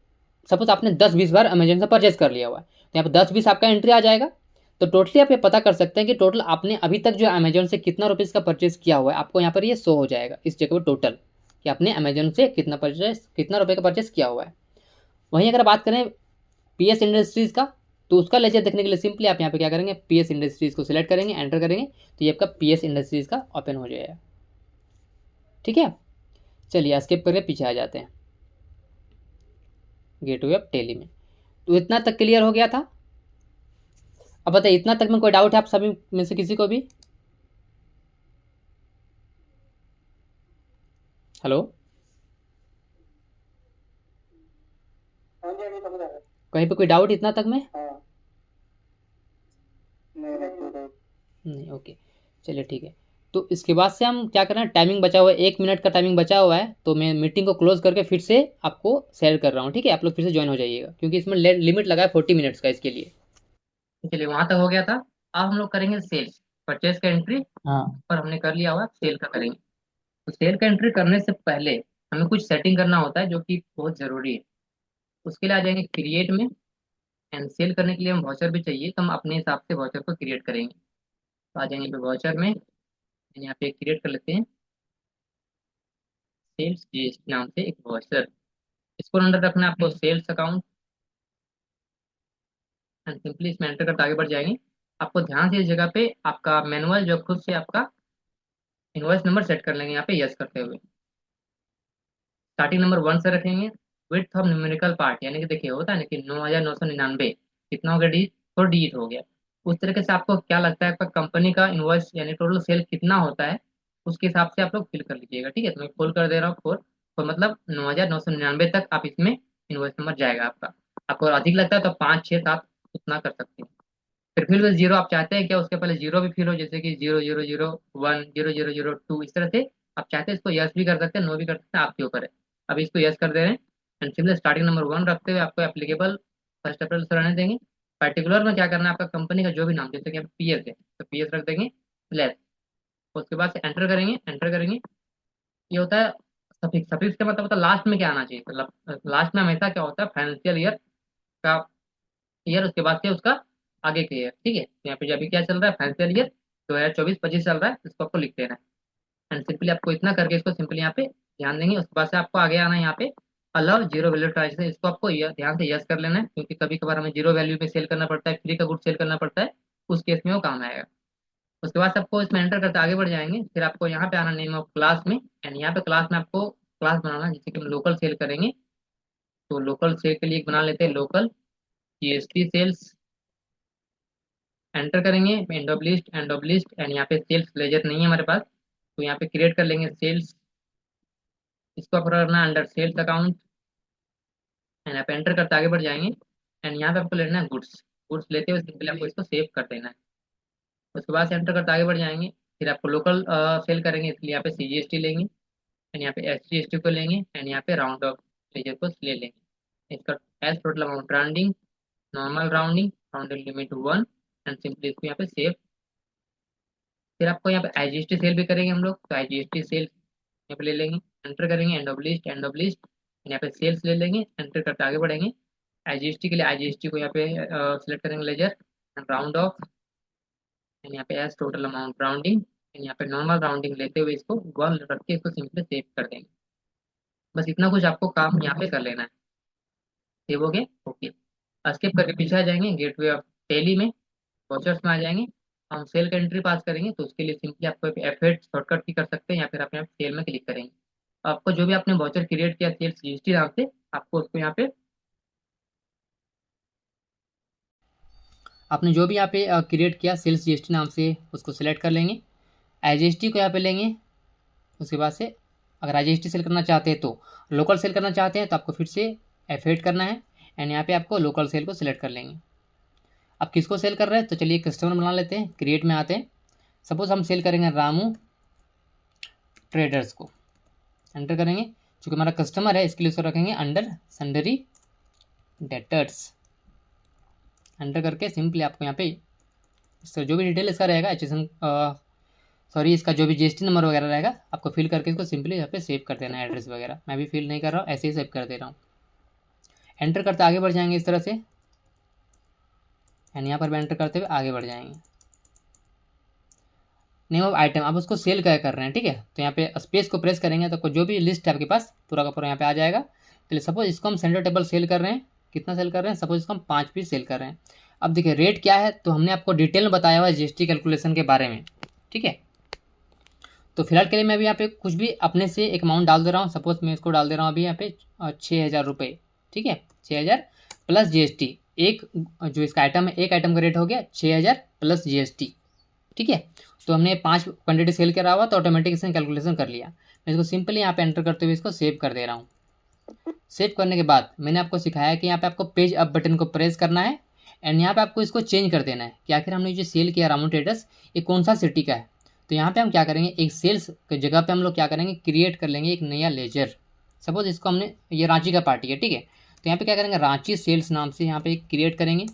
सपोज आपने 10-20 बार अमेजोन से परचेज कर लिया हुआ है, तो यहाँ पे 10-20 आपका एंट्री आ जाएगा। तो टोटली आप ये पता कर सकते हैं कि टोटल आपने अभी तक जो अमेजोन से कितना रुपीज़ का परचेज किया हुआ है, आपको यहाँ पर ये शो हो जाएगा इस जगह पर टोटल, कि आपने अमेजोन से कितना रुपये का परचेज किया हुआ है। वहीं अगर बात करें PS इंडस्ट्रीज़ का, तो उसका लेजर देखने के लिए सिंपली आप यहाँ पे क्या करेंगे, PS इंडस्ट्रीज़ को सिलेक्ट करेंगे, एंटर करेंगे, तो ये आपका PS इंडस्ट्रीज़ का ओपन हो जाएगा, ठीक है। चलिए स्किप करके पीछे आ जाते हैं गेटवे ऑफ टैली में। तो इतना तक क्लियर हो गया था। अब बताइए इतना तक में कोई डाउट है आप सभी में से किसी को भी? हेलो, हाँ जी, समझ आ रहा है। कहीं पे कोई डाउट इतना तक में? हाँ नहीं नहीं, ओके, चलिए ठीक है। तो इसके बाद से हम क्या कर रहे हैं, टाइमिंग बचा हुआ है, 1 मिनट का टाइमिंग बचा हुआ है, तो मैं मीटिंग को क्लोज करके फिर से आपको शेयर कर रहा हूँ, ठीक है? आप लोग फिर से ज्वाइन हो जाइएगा, क्योंकि इसमें लिमिट लगा है 40 मिनट्स का इसके लिए। चलिए, वहां तक हो गया था। अब हम लोग करेंगे सेल्स, परचेज का एंट्री। हाँ, और हमने कर लिया हुआ, सेल का करेंगे। तो सेल का एंट्री करने से पहले हमें कुछ सेटिंग करना होता है जो कि बहुत ज़रूरी है। उसके लिए आ जाएंगे क्रिएट में, एंड सेल करने के लिए हम वाउचर भी चाहिए, तो हम अपने हिसाब से वाउचर को क्रिएट करेंगे। तो आ जाएंगे पे वाउचर में, यहाँ पे क्रिएट कर लेते हैं सेल्स जीएसटी नाम से एक वाउचर। इसको अंडर रखना है आपको सेल्स अकाउंट, एंड सिंपली इसमें एंटर करके आगे बढ़ जाएंगे। आपको ध्यान से इस जगह पे आपका मैनुअल जो खुद से आपका इनवॉइस नंबर सेट कर लेंगे यहाँ पे यस करते हुए। स्टार्टिंग नंबर 1 से रखेंगे। विड्थ ऑफ न्यूमेरिकल पार्ट, यानी कि देखिए होता है ना कि 9,999 कितना हो गया, डिजिट, 4 डिजिट हो गया। उस तरीके से आपको क्या लगता है आपका कंपनी का इनवॉइस यानी टोटल सेल कितना होता है, उसके हिसाब से आप लोग फिल कर लीजिएगा, ठीक है? तो मैं खोल कर दे रहा हूँ 4, तो मतलब 9,999 तक आप इसमें इनवॉइस नंबर जाएगा आपका। आपको और अधिक लगता है तो 5, 6, 7 उतना कर सकते हैं। फिर बस जीरो आप चाहते हैं क्या उसके पहले जीरो भी फिल हो, जैसे कि 0,0,0,1, 0,0,0,2, इस तरह से आप चाहते हैं इसको यस भी कर सकते हैं, नो भी कर सकते हैं, आपके ऊपर है। अभी इसको यस कर दे रहे हैं, एंड सिंपल स्टार्टिंग नंबर 1 रखते हुए आपको एप्लीकेबल 1 अप्रैल से रहने देंगे। पर्टिकुलर में क्या करना है, आपका कंपनी का जो भी नाम, जैसे कि पीएस है तो पीएस रख देंगे लेस। उसके बाद से एंटर करेंगे, एंटर करेंगे। ये होता है सफिक्स। सफिक्स का मतलब होता है लास्ट में क्या आना चाहिए, मतलब लास्ट में हमेशा क्या होता है, फाइनेंशियल ईयर का ईयर, उसके बाद से उसका आगे के ईयर, ठीक है? तो यहाँ पे अभी क्या चल रहा है, फाइनेंशियल ईयर 2024-25 चल रहा है, इसको आपको लिख देना है। एंड सिंपली आपको इतना करके इसको सिंपली यहाँ पे ध्यान देंगे। उसके बाद से आपको आगे आना है यहाँ पे अलाउ जीरो वैल्यू ट्रांजेक्शन, इसको आपको ध्यान से यस कर लेना है, क्योंकि कभी कभार हमें जीरो वैल्यू पे सेल करना पड़ता है, फ्री का गुड सेल करना पड़ता है, उस केस में वो काम आएगा। उसके बाद से आपको इसमें एंटर करते आगे बढ़ जाएंगे। फिर आपको यहाँ पे आना नेम ऑफ क्लास में, एंड यहाँ पे क्लास में आपको क्लास बनाना है, जैसे कि हम लोकल सेल करेंगे तो लोकल सेल के लिए एक बना लेते हैं, लोकल जीएसटी सेल्स। एंटर करेंगे end of list, end of list, and यहाँ पे सेल्स लेजर नहीं है हमारे पास, तो यहाँ पे क्रिएट कर लेंगे सेल्स। इसको आपको करना है अंडर सेल्स अकाउंट, एंड यहाँ पे एंटर करते आगे बढ़ जाएंगे। एंड यहाँ पे आपको लेना है गुड्स। गुड्स लेते हुए सिंपली आपको इसको सेव कर देना है। उसके बाद से एंटर करते आगे बढ़ जाएंगे। फिर आपको लोकल सेल करेंगे, इसलिए यहाँ पे सीजीएसटी लेंगे, एंड यहाँ पे एसजीएसटी को लेंगे, एंड यहाँ पे राउंड ऑफ लेजर को ले लेंगे। इसका as total amount rounding, normal rounding, rounding limit 1, and simply इसको यहाँ पे सेव। फिर आपको यहाँ पे आईजीएसटी सेल भी करेंगे हम लोग, तो आईजीएसटी सेल यहाँ पे ले लेंगे, एंटर करेंगे end of list, end of list, यहाँ पे सेल्स ले लेंगे, एंटर करके आगे बढ़ेंगे। आईजीएसटी के लिए आईजीएसटी को यहाँ पे सिलेक्ट करेंगे लेजर, राउंड ऑफ, एंड यहाँ पे as total amount rounding, and यहाँ पे नॉर्मल राउंडिंग लेते हुए इसको 1 रख के इसको सिंपली सेव कर देंगे। बस इतना कुछ आपको काम यहाँ पे कर लेना है। सेव हो गया, ओके। स्किप करके पीछे आ जाएंगे, गेटवे ऑफ टेली में वाउचर्स में आ जाएंगे। हम सेल का एंट्री पास करेंगे, तो उसके लिए सिंपली आपको F8 शॉर्टकट की कर सकते हैं, या फिर आप यहाँ सेल में क्लिक करेंगे। आपको जो भी आपने वाउचर क्रिएट किया सेल्स जीएसटी नाम से, आपको उसको यहाँ पे आपने जो भी यहाँ पे क्रिएट किया सेल्स जीएसटी नाम से, उसको सिलेक्ट कर लेंगे। आईजीएसटी को यहाँ पे लेंगे। उसके बाद से अगर आईजीएसटी सेल करना चाहते हैं तो, लोकल सेल करना चाहते हैं तो आपको फिर से F8 करना है, एंड यहाँ पे आपको लोकल सेल को सिलेक्ट कर लेंगे। अब किसको सेल कर रहे हैं, तो चलिए कस्टमर बना लेते हैं, क्रिएट में आते हैं। सपोज हम सेल करेंगे रामू ट्रेडर्स को, एंटर करेंगे। चूँकि हमारा कस्टमर है इसके लिए उसको रखेंगे अंडर सन्डरी डेटर्स। एंटर करके सिंपली आपको यहाँ पे इसका जो भी डिटेल इसका रहेगा, एचएसएन सॉरी इसका जो भी जीएसटी नंबर वगैरह रहेगा, आपको फिल करके इसको सिंपली यहाँ पे सेव कर देना है। एड्रेस वगैरह मैं भी फिल नहीं कर रहा हूँ, ऐसे ही सेव कर दे रहा हूँ। एंटर करते आगे बढ़ जाएंगे इस तरह से, एंड यहाँ पर भी एंटर करते हुए आगे बढ़ जाएंगे। नेम ऑफ आइटम, आप उसको सेल क्या कर रहे हैं, ठीक है? तो यहाँ पे स्पेस को प्रेस करेंगे तो जो भी लिस्ट है आपके पास पूरा का पूरा यहाँ पे आ जाएगा। चलिए सपोज इसको हम सेंटर टेबल सेल कर रहे हैं, कितना सेल कर रहे हैं, सपोज इसको हम 5 पीस सेल कर रहे हैं। अब देखिए रेट क्या है, तो हमने आपको डिटेल में बताया हुआ है जीएसटी कैलकुलेशन के बारे में, ठीक है? तो फिलहाल के लिए मैं अभी यहाँ पे कुछ भी अपने से एक अमाउंट डाल दे रहा हूँ। सपोज मैं इसको डाल दे रहा हूँ अभी यहाँ पे 6,000 रुपये, ठीक है? 6,000 प्लस जीएसटी। एक जो इसका आइटम है, एक आइटम का रेट हो गया 6,000 प्लस जीएसटी, ठीक है? तो हमने 5 क्वान्टिटी सेल करा हुआ, तो ऑटोमेटिक इसने कैलकुलेशन कर लिया। मैं इसको सिंपली यहाँ पे एंटर करते हुए इसको सेव कर दे रहा हूँ। सेव करने के बाद मैंने आपको सिखाया कि यहाँ पे आपको पेज अप बटन को प्रेस करना है एंड यहाँ पे आपको इसको चेंज कर देना है कि आखिर हमने जो सेल किया रामू ट्रेडर्स ये कौन सा सिटी का है। तो यहाँ पे हम क्या करेंगे, एक सेल्स की जगह पे हम लोग क्या करेंगे, क्रिएट कर लेंगे एक नया लेजर। सपोज इसको हमने, ये रांची का पार्टी है, ठीक है, तो यहाँ पे क्या करेंगे, रांची सेल्स नाम से यहाँ पे क्रिएट करेंगे,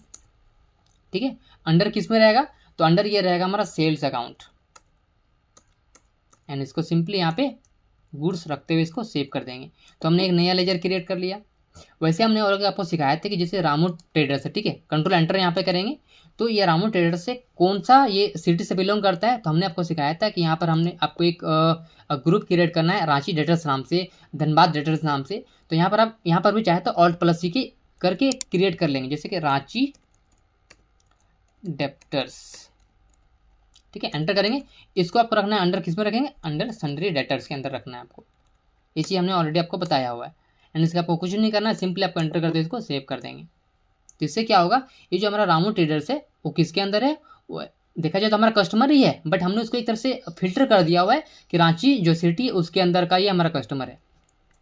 ठीक है। अंडर किस में रहेगा, तो अंडर ये रहेगा हमारा सेल्स अकाउंट एंड इसको सिंपली यहाँ पे गुड्स रखते हुए इसको सेव कर देंगे। तो हमने एक नया लेजर क्रिएट कर लिया। वैसे हमने और आपको सिखाया था कि जैसे रामू ट्रेडर्स है, ठीक है, कंट्रोल एंटर यहाँ पे करेंगे तो ये रामू ट्रेडर्स से कौन सा ये सिटी से बिलोंग करता है, तो हमने आपको सिखाया था कि यहाँ पर हमने आपको एक ग्रुप क्रिएट करना है रांची डेटर्स नाम से, धनबाद डेटर्स नाम से। तो यहाँ पर आप यहाँ पर भी चाहे तो ऑल्ट प्लस सी की करके क्रिएट कर लेंगे, जैसे कि रांची डेप्टर्स, ठीक है, एंटर करेंगे। इसको आपको रखना है अंडर किस में रखेंगे, अंडर सन्ड्री डेटर्स के अंदर रखना है आपको। ये चीज़ हमने ऑलरेडी आपको बताया हुआ है एंड इसका आपको कुछ नहीं करना है, सिंपली आपको एंटर करते इसको सेव कर देंगे। तो इससे क्या होगा, ये जो हमारा रामू ट्रेडर्स है वो किसके अंदर है, वो देखा जाए तो हमारा कस्टमर ही है, बट हमने उसको एक तरह से फिल्टर कर दिया हुआ है कि रांची जो सिटी है उसके अंदर का ये हमारा कस्टमर है,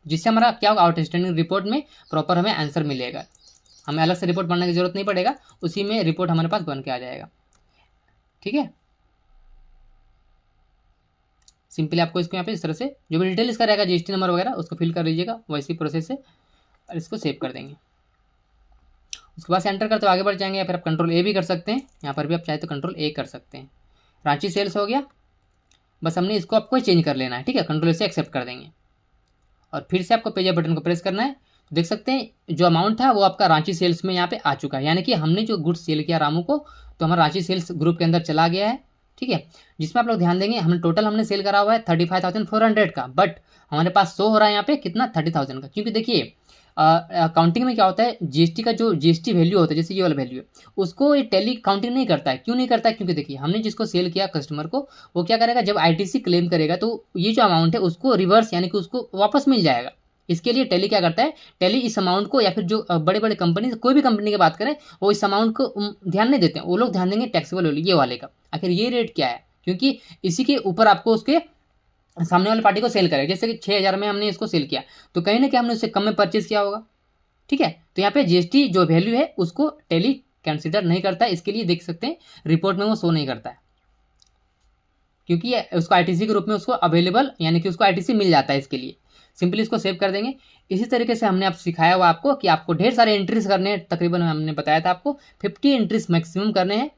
जिससे हमारा क्या होगा, आउटस्टैंडिंग रिपोर्ट में प्रॉपर हमें आंसर मिलेगा। हमें अलग से रिपोर्ट बनने की जरूरत नहीं पड़ेगा, उसी में रिपोर्ट हमारे पास बन के आ जाएगा, ठीक है। सिंपली आपको इसको यहाँ पे इस तरह से जो भी डिटेल इसका रहेगा, जीएसटी नंबर वगैरह उसको फिल कर लीजिएगा वैसी प्रोसेस से और इसको सेव कर देंगे। उसके बाद एंटर करते हुए आगे बढ़ जाएंगे, या फिर आप कंट्रोल ए भी कर सकते हैं, यहाँ पर भी आप चाहे तो कंट्रोल ए कर सकते हैं। रांची सेल्स हो गया, बस हमने इसको आपको चेंज कर लेना है, ठीक है, कंट्रोल ए से एक्सेप्ट कर देंगे और फिर से आपको पेज अप बटन को प्रेस करना है। तो देख सकते हैं जो अमाउंट था वो आपका रांची सेल्स में यहाँ पे आ चुका है, यानी कि हमने जो गुड्स सेल किया रामू को तो हमारा रांची सेल्स ग्रुप के अंदर चला गया है, ठीक है। जिसमें आप लोग ध्यान देंगे हमने टोटल हमने सेल करा हुआ है 35,400 का, बट हमारे पास शो हो रहा है यहाँ पे कितना 30,000 का, क्योंकि देखिए अकाउंटिंग में क्या होता है, जीएसटी का जो जीएसटी वैल्यू होता है, जैसे ये वाला वैल्यू है उसको ये टैली काउंटिंग नहीं करता है। क्यों नहीं करता है, क्योंकि देखिए हमने जिसको सेल किया कस्टमर को वो क्या करेगा, जब आईटीसी क्लेम करेगा तो ये जो अमाउंट है उसको रिवर्स यानी कि उसको वापस मिल जाएगा। इसके लिए टैली क्या करता है, टैली इस अमाउंट को, या फिर जो बड़े बड़े कंपनी, कोई भी कंपनी की बात करें वो इस अमाउंट को ध्यान नहीं देते हैं, वो लोग ध्यान देंगे टैक्सेबल वैल्यू ये वाले का, आखिर ये रेट क्या है, क्योंकि इसी के ऊपर आपको उसके सामने वाले पार्टी को सेल करेगा। जैसे कि 6,000 में हमने इसको सेल किया तो कहीं ना कहीं हमने उससे कम में परचेज किया होगा, ठीक है। तो यहाँ पे जीएसटी जो वैल्यू है उसको टैली कंसिडर नहीं करता है, इसके लिए देख सकते हैं रिपोर्ट में वो शो नहीं करता है, क्योंकि उसको आईटीसी के रूप में उसको अवेलेबल यानी कि उसको आईटीसी मिल जाता है। इसके लिए सिंपली इसको सेव कर देंगे। इसी तरीके से हमने आप सिखाया हुआ आपको कि आपको ढेर सारे एंट्रीज करने हैं, तकरीबन हमने बताया था आपको 50 एंट्रीज मैक्सिमम करने हैं।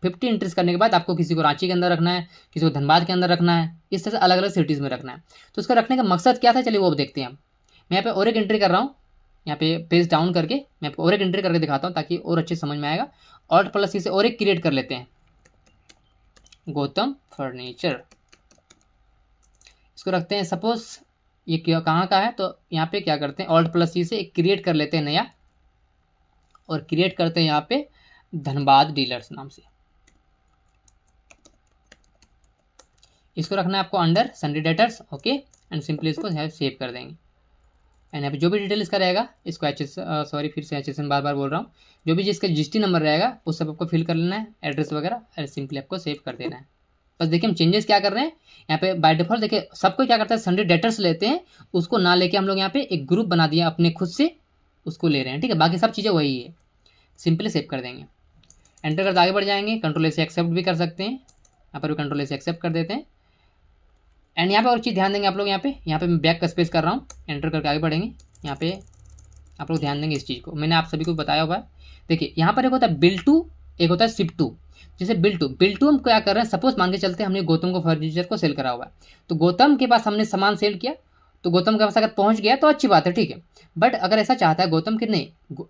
50 एंट्रीज करने के बाद आपको किसी को रांची के अंदर रखना है, किसी को धनबाद के अंदर रखना है, इस तरह से अलग अलग सिटीज़ में रखना है। तो उसका रखने का मकसद क्या था, चलिए वो देखते हैं हम। मैं यहाँ पे और एक एंट्री कर रहा हूँ, यहाँ पे पेज डाउन करके मैं आपको और एक एंट्री करके दिखाता हूँ ताकि और अच्छे समझ में आएगा। ऑल्ट प्लस सी से और एक क्रिएट कर लेते हैं, गौतम फर्नीचर, इसको रखते हैं। सपोज ये कहाँ का है, तो यहाँ पे क्या करते हैं, ऑल्ट प्लस सी से एक क्रिएट कर लेते हैं नया और क्रिएट करते हैं यहाँ पे धनबाद डीलर्स नाम से। इसको रखना है आपको under sundry debtors, okay, and simply इसको सेव कर देंगे। एंड यहाँ पे जो भी डिटेल इसका रहेगा इसको फिर से HSN बार बार बोल रहा हूँ, जो भी जिसका जीएसटी नंबर रहेगा वो सब आपको फिल कर लेना है, एड्रेस वगैरह, और सिंपली आपको सेव कर देना है। बस देखिए हम चेंजेस क्या कर रहे हैं यहाँ पे। बाय डिफॉल्ट देखिए सबको क्या करता है, सन्ड्री डेटर्स लेते हैं, उसको ना लेके हम लोग यहाँ पे एक ग्रुप बना दिया अपने खुद से, उसको ले रहे हैं, ठीक है। बाकी सब चीज़ें वही है, सिंपली सेव कर देंगे। एंटर करते आगे बढ़ जाएंगे, कंट्रोल ए से एक्सेप्ट भी कर सकते हैं, यहाँ पर भी कंट्रोल ए से एक्सेप्ट कर देते हैं। एंड यहाँ पे और चीज़ ध्यान देंगे आप लोग, यहाँ पे मैं बैक का स्पेस कर रहा हूँ, एंटर करके आगे बढ़ेंगे। यहाँ पे आप लोग ध्यान देंगे इस चीज़ को, मैंने आप सभी को बताया हुआ है। देखिए यहाँ पर एक होता है बिल टू, एक होता है शिप टू। जैसे बिल टू हम क्या कर रहे हैं, सपोज मान के चलते हैं हमने गौतम को फर्नीचर को सेल करा हुआ है, तो गौतम के पास हमने सामान सेल किया, तो गौतम के पास अगर पहुँच गया तो अच्छी बात है, ठीक है। बट अगर ऐसा चाहता है गौतम कि नहीं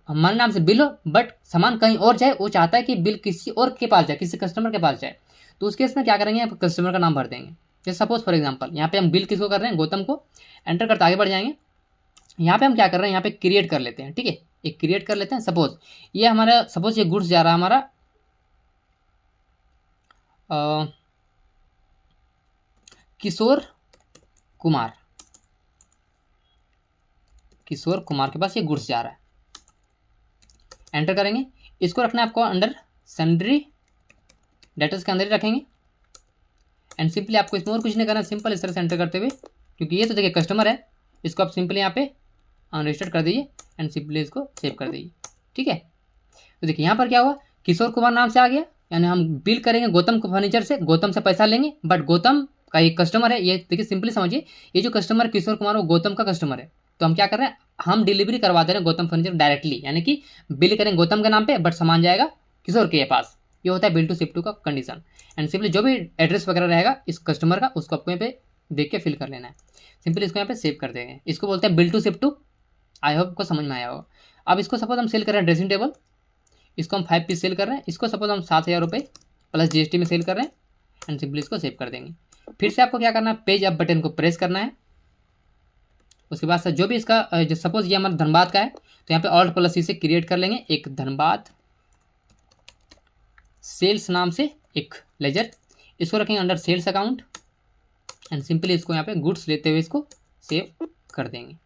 हमारे नाम से बिल हो बट सामान कहीं और जाए, वो चाहता है कि बिल किसी और के पास जाए, किसी कस्टमर के पास जाए, तो उस केस में क्या करेंगे, आप कस्टमर का नाम भर देंगे। जैसे सपोज फॉर एग्जाम्पल यहाँ पे हम बिल किसको कर रहे हैं, गौतम को। एंटर करते आगे बढ़ जाएंगे। यहाँ पे हम क्या कर रहे हैं, यहाँ पे क्रिएट कर लेते हैं, ठीक है, एक क्रिएट कर लेते हैं। सपोज ये हमारा, सपोज ये गुड्स जा रहा है हमारा किशोर कुमार के पास ये गुड्स जा रहा है। एंटर करेंगे, इसको रखना है आपको अंडर सन्ड्री डेटर्स के अंदर ही रखेंगे। एंड सिंपली आपको इसमें और कुछ नहीं करना, सिंपल इस तरह से एंटर करते हुए, क्योंकि ये तो देखिए कस्टमर है, इसको आप सिंपली यहाँ पे अनरजिस्टर्ड कर दीजिए एंड सिंपली इसको सेव कर दीजिए। ठीक है, तो देखिए यहाँ पर क्या हुआ, किशोर कुमार नाम से आ गया, यानी हम बिल करेंगे गौतम फर्नीचर से, गौतम से पैसा लेंगे, बट गौतम का एक कस्टमर है, ये देखिए सिंपली समझिए, ये जो कस्टमर किशोर कुमार वो गौतम का कस्टमर है। तो हम क्या कर रहे हैं, हम डिलीवरी करवा दे रहे हैं गौतम फर्नीचर डायरेक्टली, यानी कि बिल करेंगे गौतम के नाम पे बट सामान जाएगा किशोर के पास। ये होता है बिल टू शिप टू का कंडीशन। एंड सिंपली जो भी एड्रेस वगैरह रहेगा इस कस्टमर का, उसको आपको यहाँ पे देख के फिल कर लेना है। सिंपली इसको यहाँ पे सेव कर देंगे। इसको बोलते हैं bill to ship to. I hope को समझ में आया होगा। अब इसको सपोज हम सेल कर रहे हैं ड्रेसिंग टेबल, इसको हम 5 पीस सेल कर रहे हैं, इसको सपोज हम 7,000 रुपये प्लस GST में सेल कर रहे हैं एंड सिंपली इसको सेव कर देंगे। फिर से आपको क्या करना है, पेज अप बटन को प्रेस करना है। उसके बाद जो भी इसका जो सपोज ये हमारा धनबाद का है तो यहाँ पे ऑल्ट प्लस C से क्रिएट कर लेंगे एक धनबाद सेल्स नाम से एक लेजर, इसको रखेंगे under sales account and simply इसको यहाँ पे गुड्स लेते हुए इसको सेव कर देंगे।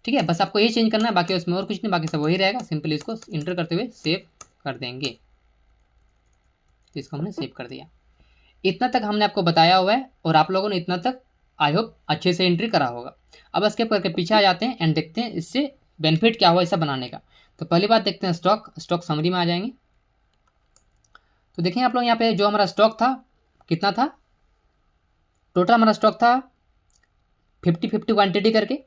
ठीक है, बस आपको ये चेंज करना है, बाकी उसमें और कुछ नहीं, बाकी सब वही रहेगा। सिंपली इसको इंटर करते हुए सेव कर देंगे। इसको हमने सेव कर दिया। इतना तक हमने आपको बताया हुआ है और आप लोगों ने इतना तक आई होप अच्छे से एंट्री करा होगा। अब स्किप करके पीछे आ जाते हैं एंड देखते हैं इससे बेनिफिट क्या हुआ ऐसा बनाने का। तो पहली बात देखते हैं स्टॉक समरी में आ जाएंगे। तो देखें आप लोग यहाँ पे जो हमारा स्टॉक था कितना था, टोटल हमारा स्टॉक था 50-50 क्वांटिटी करके,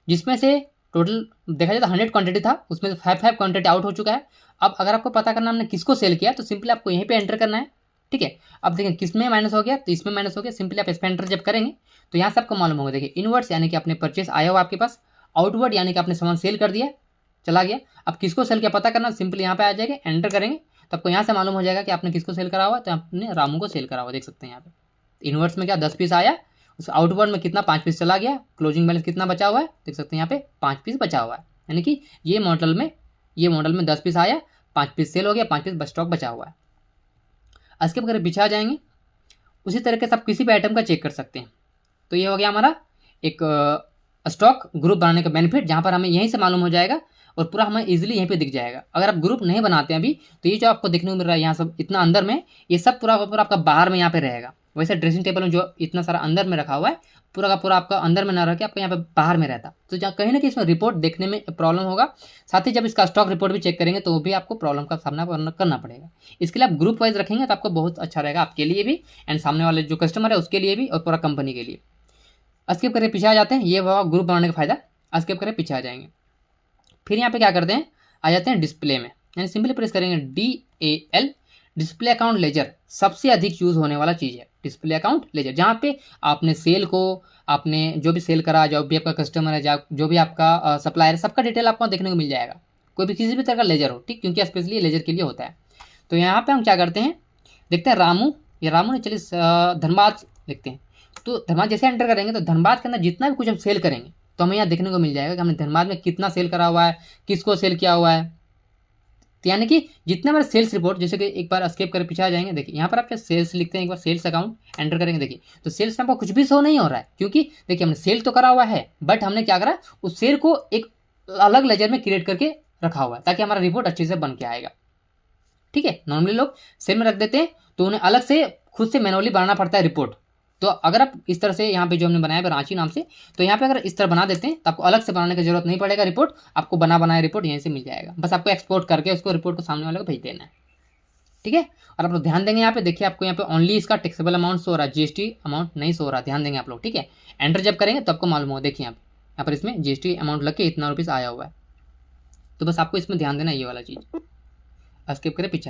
जिसमें से टोटल देखा जाए तो 100 क्वांटिटी था, उसमें से 5 क्वांटिटी आउट हो चुका है। अब अगर आपको पता करना हमने किसको सेल किया तो सिंपली आपको यहीं पे एंटर करना है। ठीक है, अब देखें किस में माइनस हो गया तो इसमें माइनस हो गया। सिंपली आप इस पर एंटर जब करेंगे तो यहाँ से आपको मालूम होगा। देखिए इनवर्ड्स यानी कि आपने परचेस आया हुआ आपके पास, आउटवर्ड यानी कि आपने सामान सेल कर दिया चला गया। अब किसको सेल किया पता करना, सिंपली यहाँ पे आ जाएगा, एंटर करेंगे तो आपको यहाँ से मालूम हो जाएगा कि आपने किसको सेल करा हुआ। तो आपने रामू को सेल करा हुआ, देख सकते हैं यहाँ पे इनवर्ड्स में क्या 10 पीस आया, उस आउटवर्ड में कितना 5 पीस चला गया, क्लोजिंग बैलेंस कितना बचा हुआ है देख सकते हैं यहाँ पे 5 पीस बचा हुआ है। यानी कि ये मॉडल में 10 पीस आया, 5 पीस सेल हो गया, 5 पीस स्टॉक बचा हुआ है। इसके बगैर पीछे आ जाएंगे, उसी तरीके से आप किसी भी आइटम का चेक कर सकते हैं। तो ये हो गया हमारा एक स्टॉक ग्रुप बनाने का बेनिफिट, जहाँ पर हमें यहीं से मालूम हो जाएगा और पूरा हमें इजीली यहीं पे दिख जाएगा। अगर आप ग्रुप नहीं बनाते हैं अभी तो ये जो आपको देखने को मिल रहा है यहाँ सब इतना अंदर में, ये सब पूरा आपका बाहर में यहाँ पे रहेगा। वैसे ड्रेसिंग टेबल में जो इतना सारा अंदर में रखा हुआ है पूरा का पूरा आपका अंदर में ना रह के आपका यहाँ पे बाहर में रहता, तो जहाँ कहीं ना कहीं इसमें रिपोर्ट देखने में प्रॉब्लम होगा। साथ ही जब इसका स्टॉक रिपोर्ट भी चेक करेंगे तो वो भी आपको प्रॉब्लम का सामना करना पड़ेगा। इसके लिए आप ग्रुप वाइज रखेंगे तो आपको बहुत अच्छा रहेगा, आपके लिए भी एंड सामने वाले जो कस्टमर है उसके लिए भी और पूरा कंपनी के लिए। स्किप करके पीछे आ जाते हैं, ये हुआ ग्रुप बनाने का फायदा। स्किप करके पीछे आ जाएंगे, फिर यहाँ पे क्या करते हैं आ जाते हैं डिस्प्ले में, यानी सिंपली प्रेस करेंगे DAL, डिस्प्ले अकाउंट लेजर सबसे अधिक यूज़ होने वाला चीज़ है। डिस्प्ले अकाउंट लेजर जहाँ पे आपने सेल को, आपने जो भी सेल करा, जो भी आपका कस्टमर है, जो भी आपका सप्लायर है, सबका डिटेल आपको देखने को मिल जाएगा, कोई भी किसी भी तरह का लेजर हो। ठीक, क्योंकि स्पेशली लेजर के लिए होता है। तो यहाँ पे हम क्या करते हैं, देखते हैं रामू, ये रामू ने चलिए धनबाद लिखते हैं। तो धनबाद जैसे एंटर करेंगे तो धनबाद के अंदर जितना भी कुछ हम सेल करेंगे तो हमें यहाँ देखने को मिल जाएगा कि हमने धनबाद में कितना सेल करा हुआ है, किसको सेल किया हुआ है। तो यानी कि जितना हमारा सेल्स रिपोर्ट, जैसे कि एक बार एस्केप कर पीछे आ जाएंगे, देखिए यहाँ पर आप क्या सेल्स लिखते हैं, एक बार सेल्स अकाउंट एंटर करेंगे, देखिए तो सेल्स में आपको कुछ भी शो नहीं हो रहा है, क्योंकि देखिए हमने सेल तो करा हुआ है बट हमने क्या करा, उस सेल को एक अलग लेजर में क्रिएट करके रखा हुआ है ताकि हमारा रिपोर्ट अच्छे से बन के आएगा। ठीक है, नॉर्मली लोग सेल में रख देते हैं तो उन्हें अलग से खुद से मैनुअली बनाना पड़ता है रिपोर्ट। तो अगर आप इस तरह से यहाँ पे जो हमने बनाया है रांची नाम से, तो यहाँ पे अगर इस तरह बना देते हैं तो आपको अलग से बनाने की जरूरत नहीं पड़ेगा रिपोर्ट, आपको बनाया रिपोर्ट यहीं से मिल जाएगा। बस आपको एक्सपोर्ट करके उसको रिपोर्ट को सामने वाले को भेज देना है। ठीक है, और आप लोग ध्यान देंगे यहाँ पे, देखिए आपको यहाँ पे ओनली इसका टैक्सेबल अमाउंट शो हो रहा है, GST अमाउंट नहीं शो हो रहा, ध्यान देंगे आप लोग। ठीक है, एंटर जब करेंगे तो आपको मालूम हो, देखिए यहाँ पर इसमें GST अमाउंट लग के इतना रुपीज़ आया हुआ है। तो बस आपको इसमें ध्यान देना ये वाला चीज़। स्किप करें पीछे।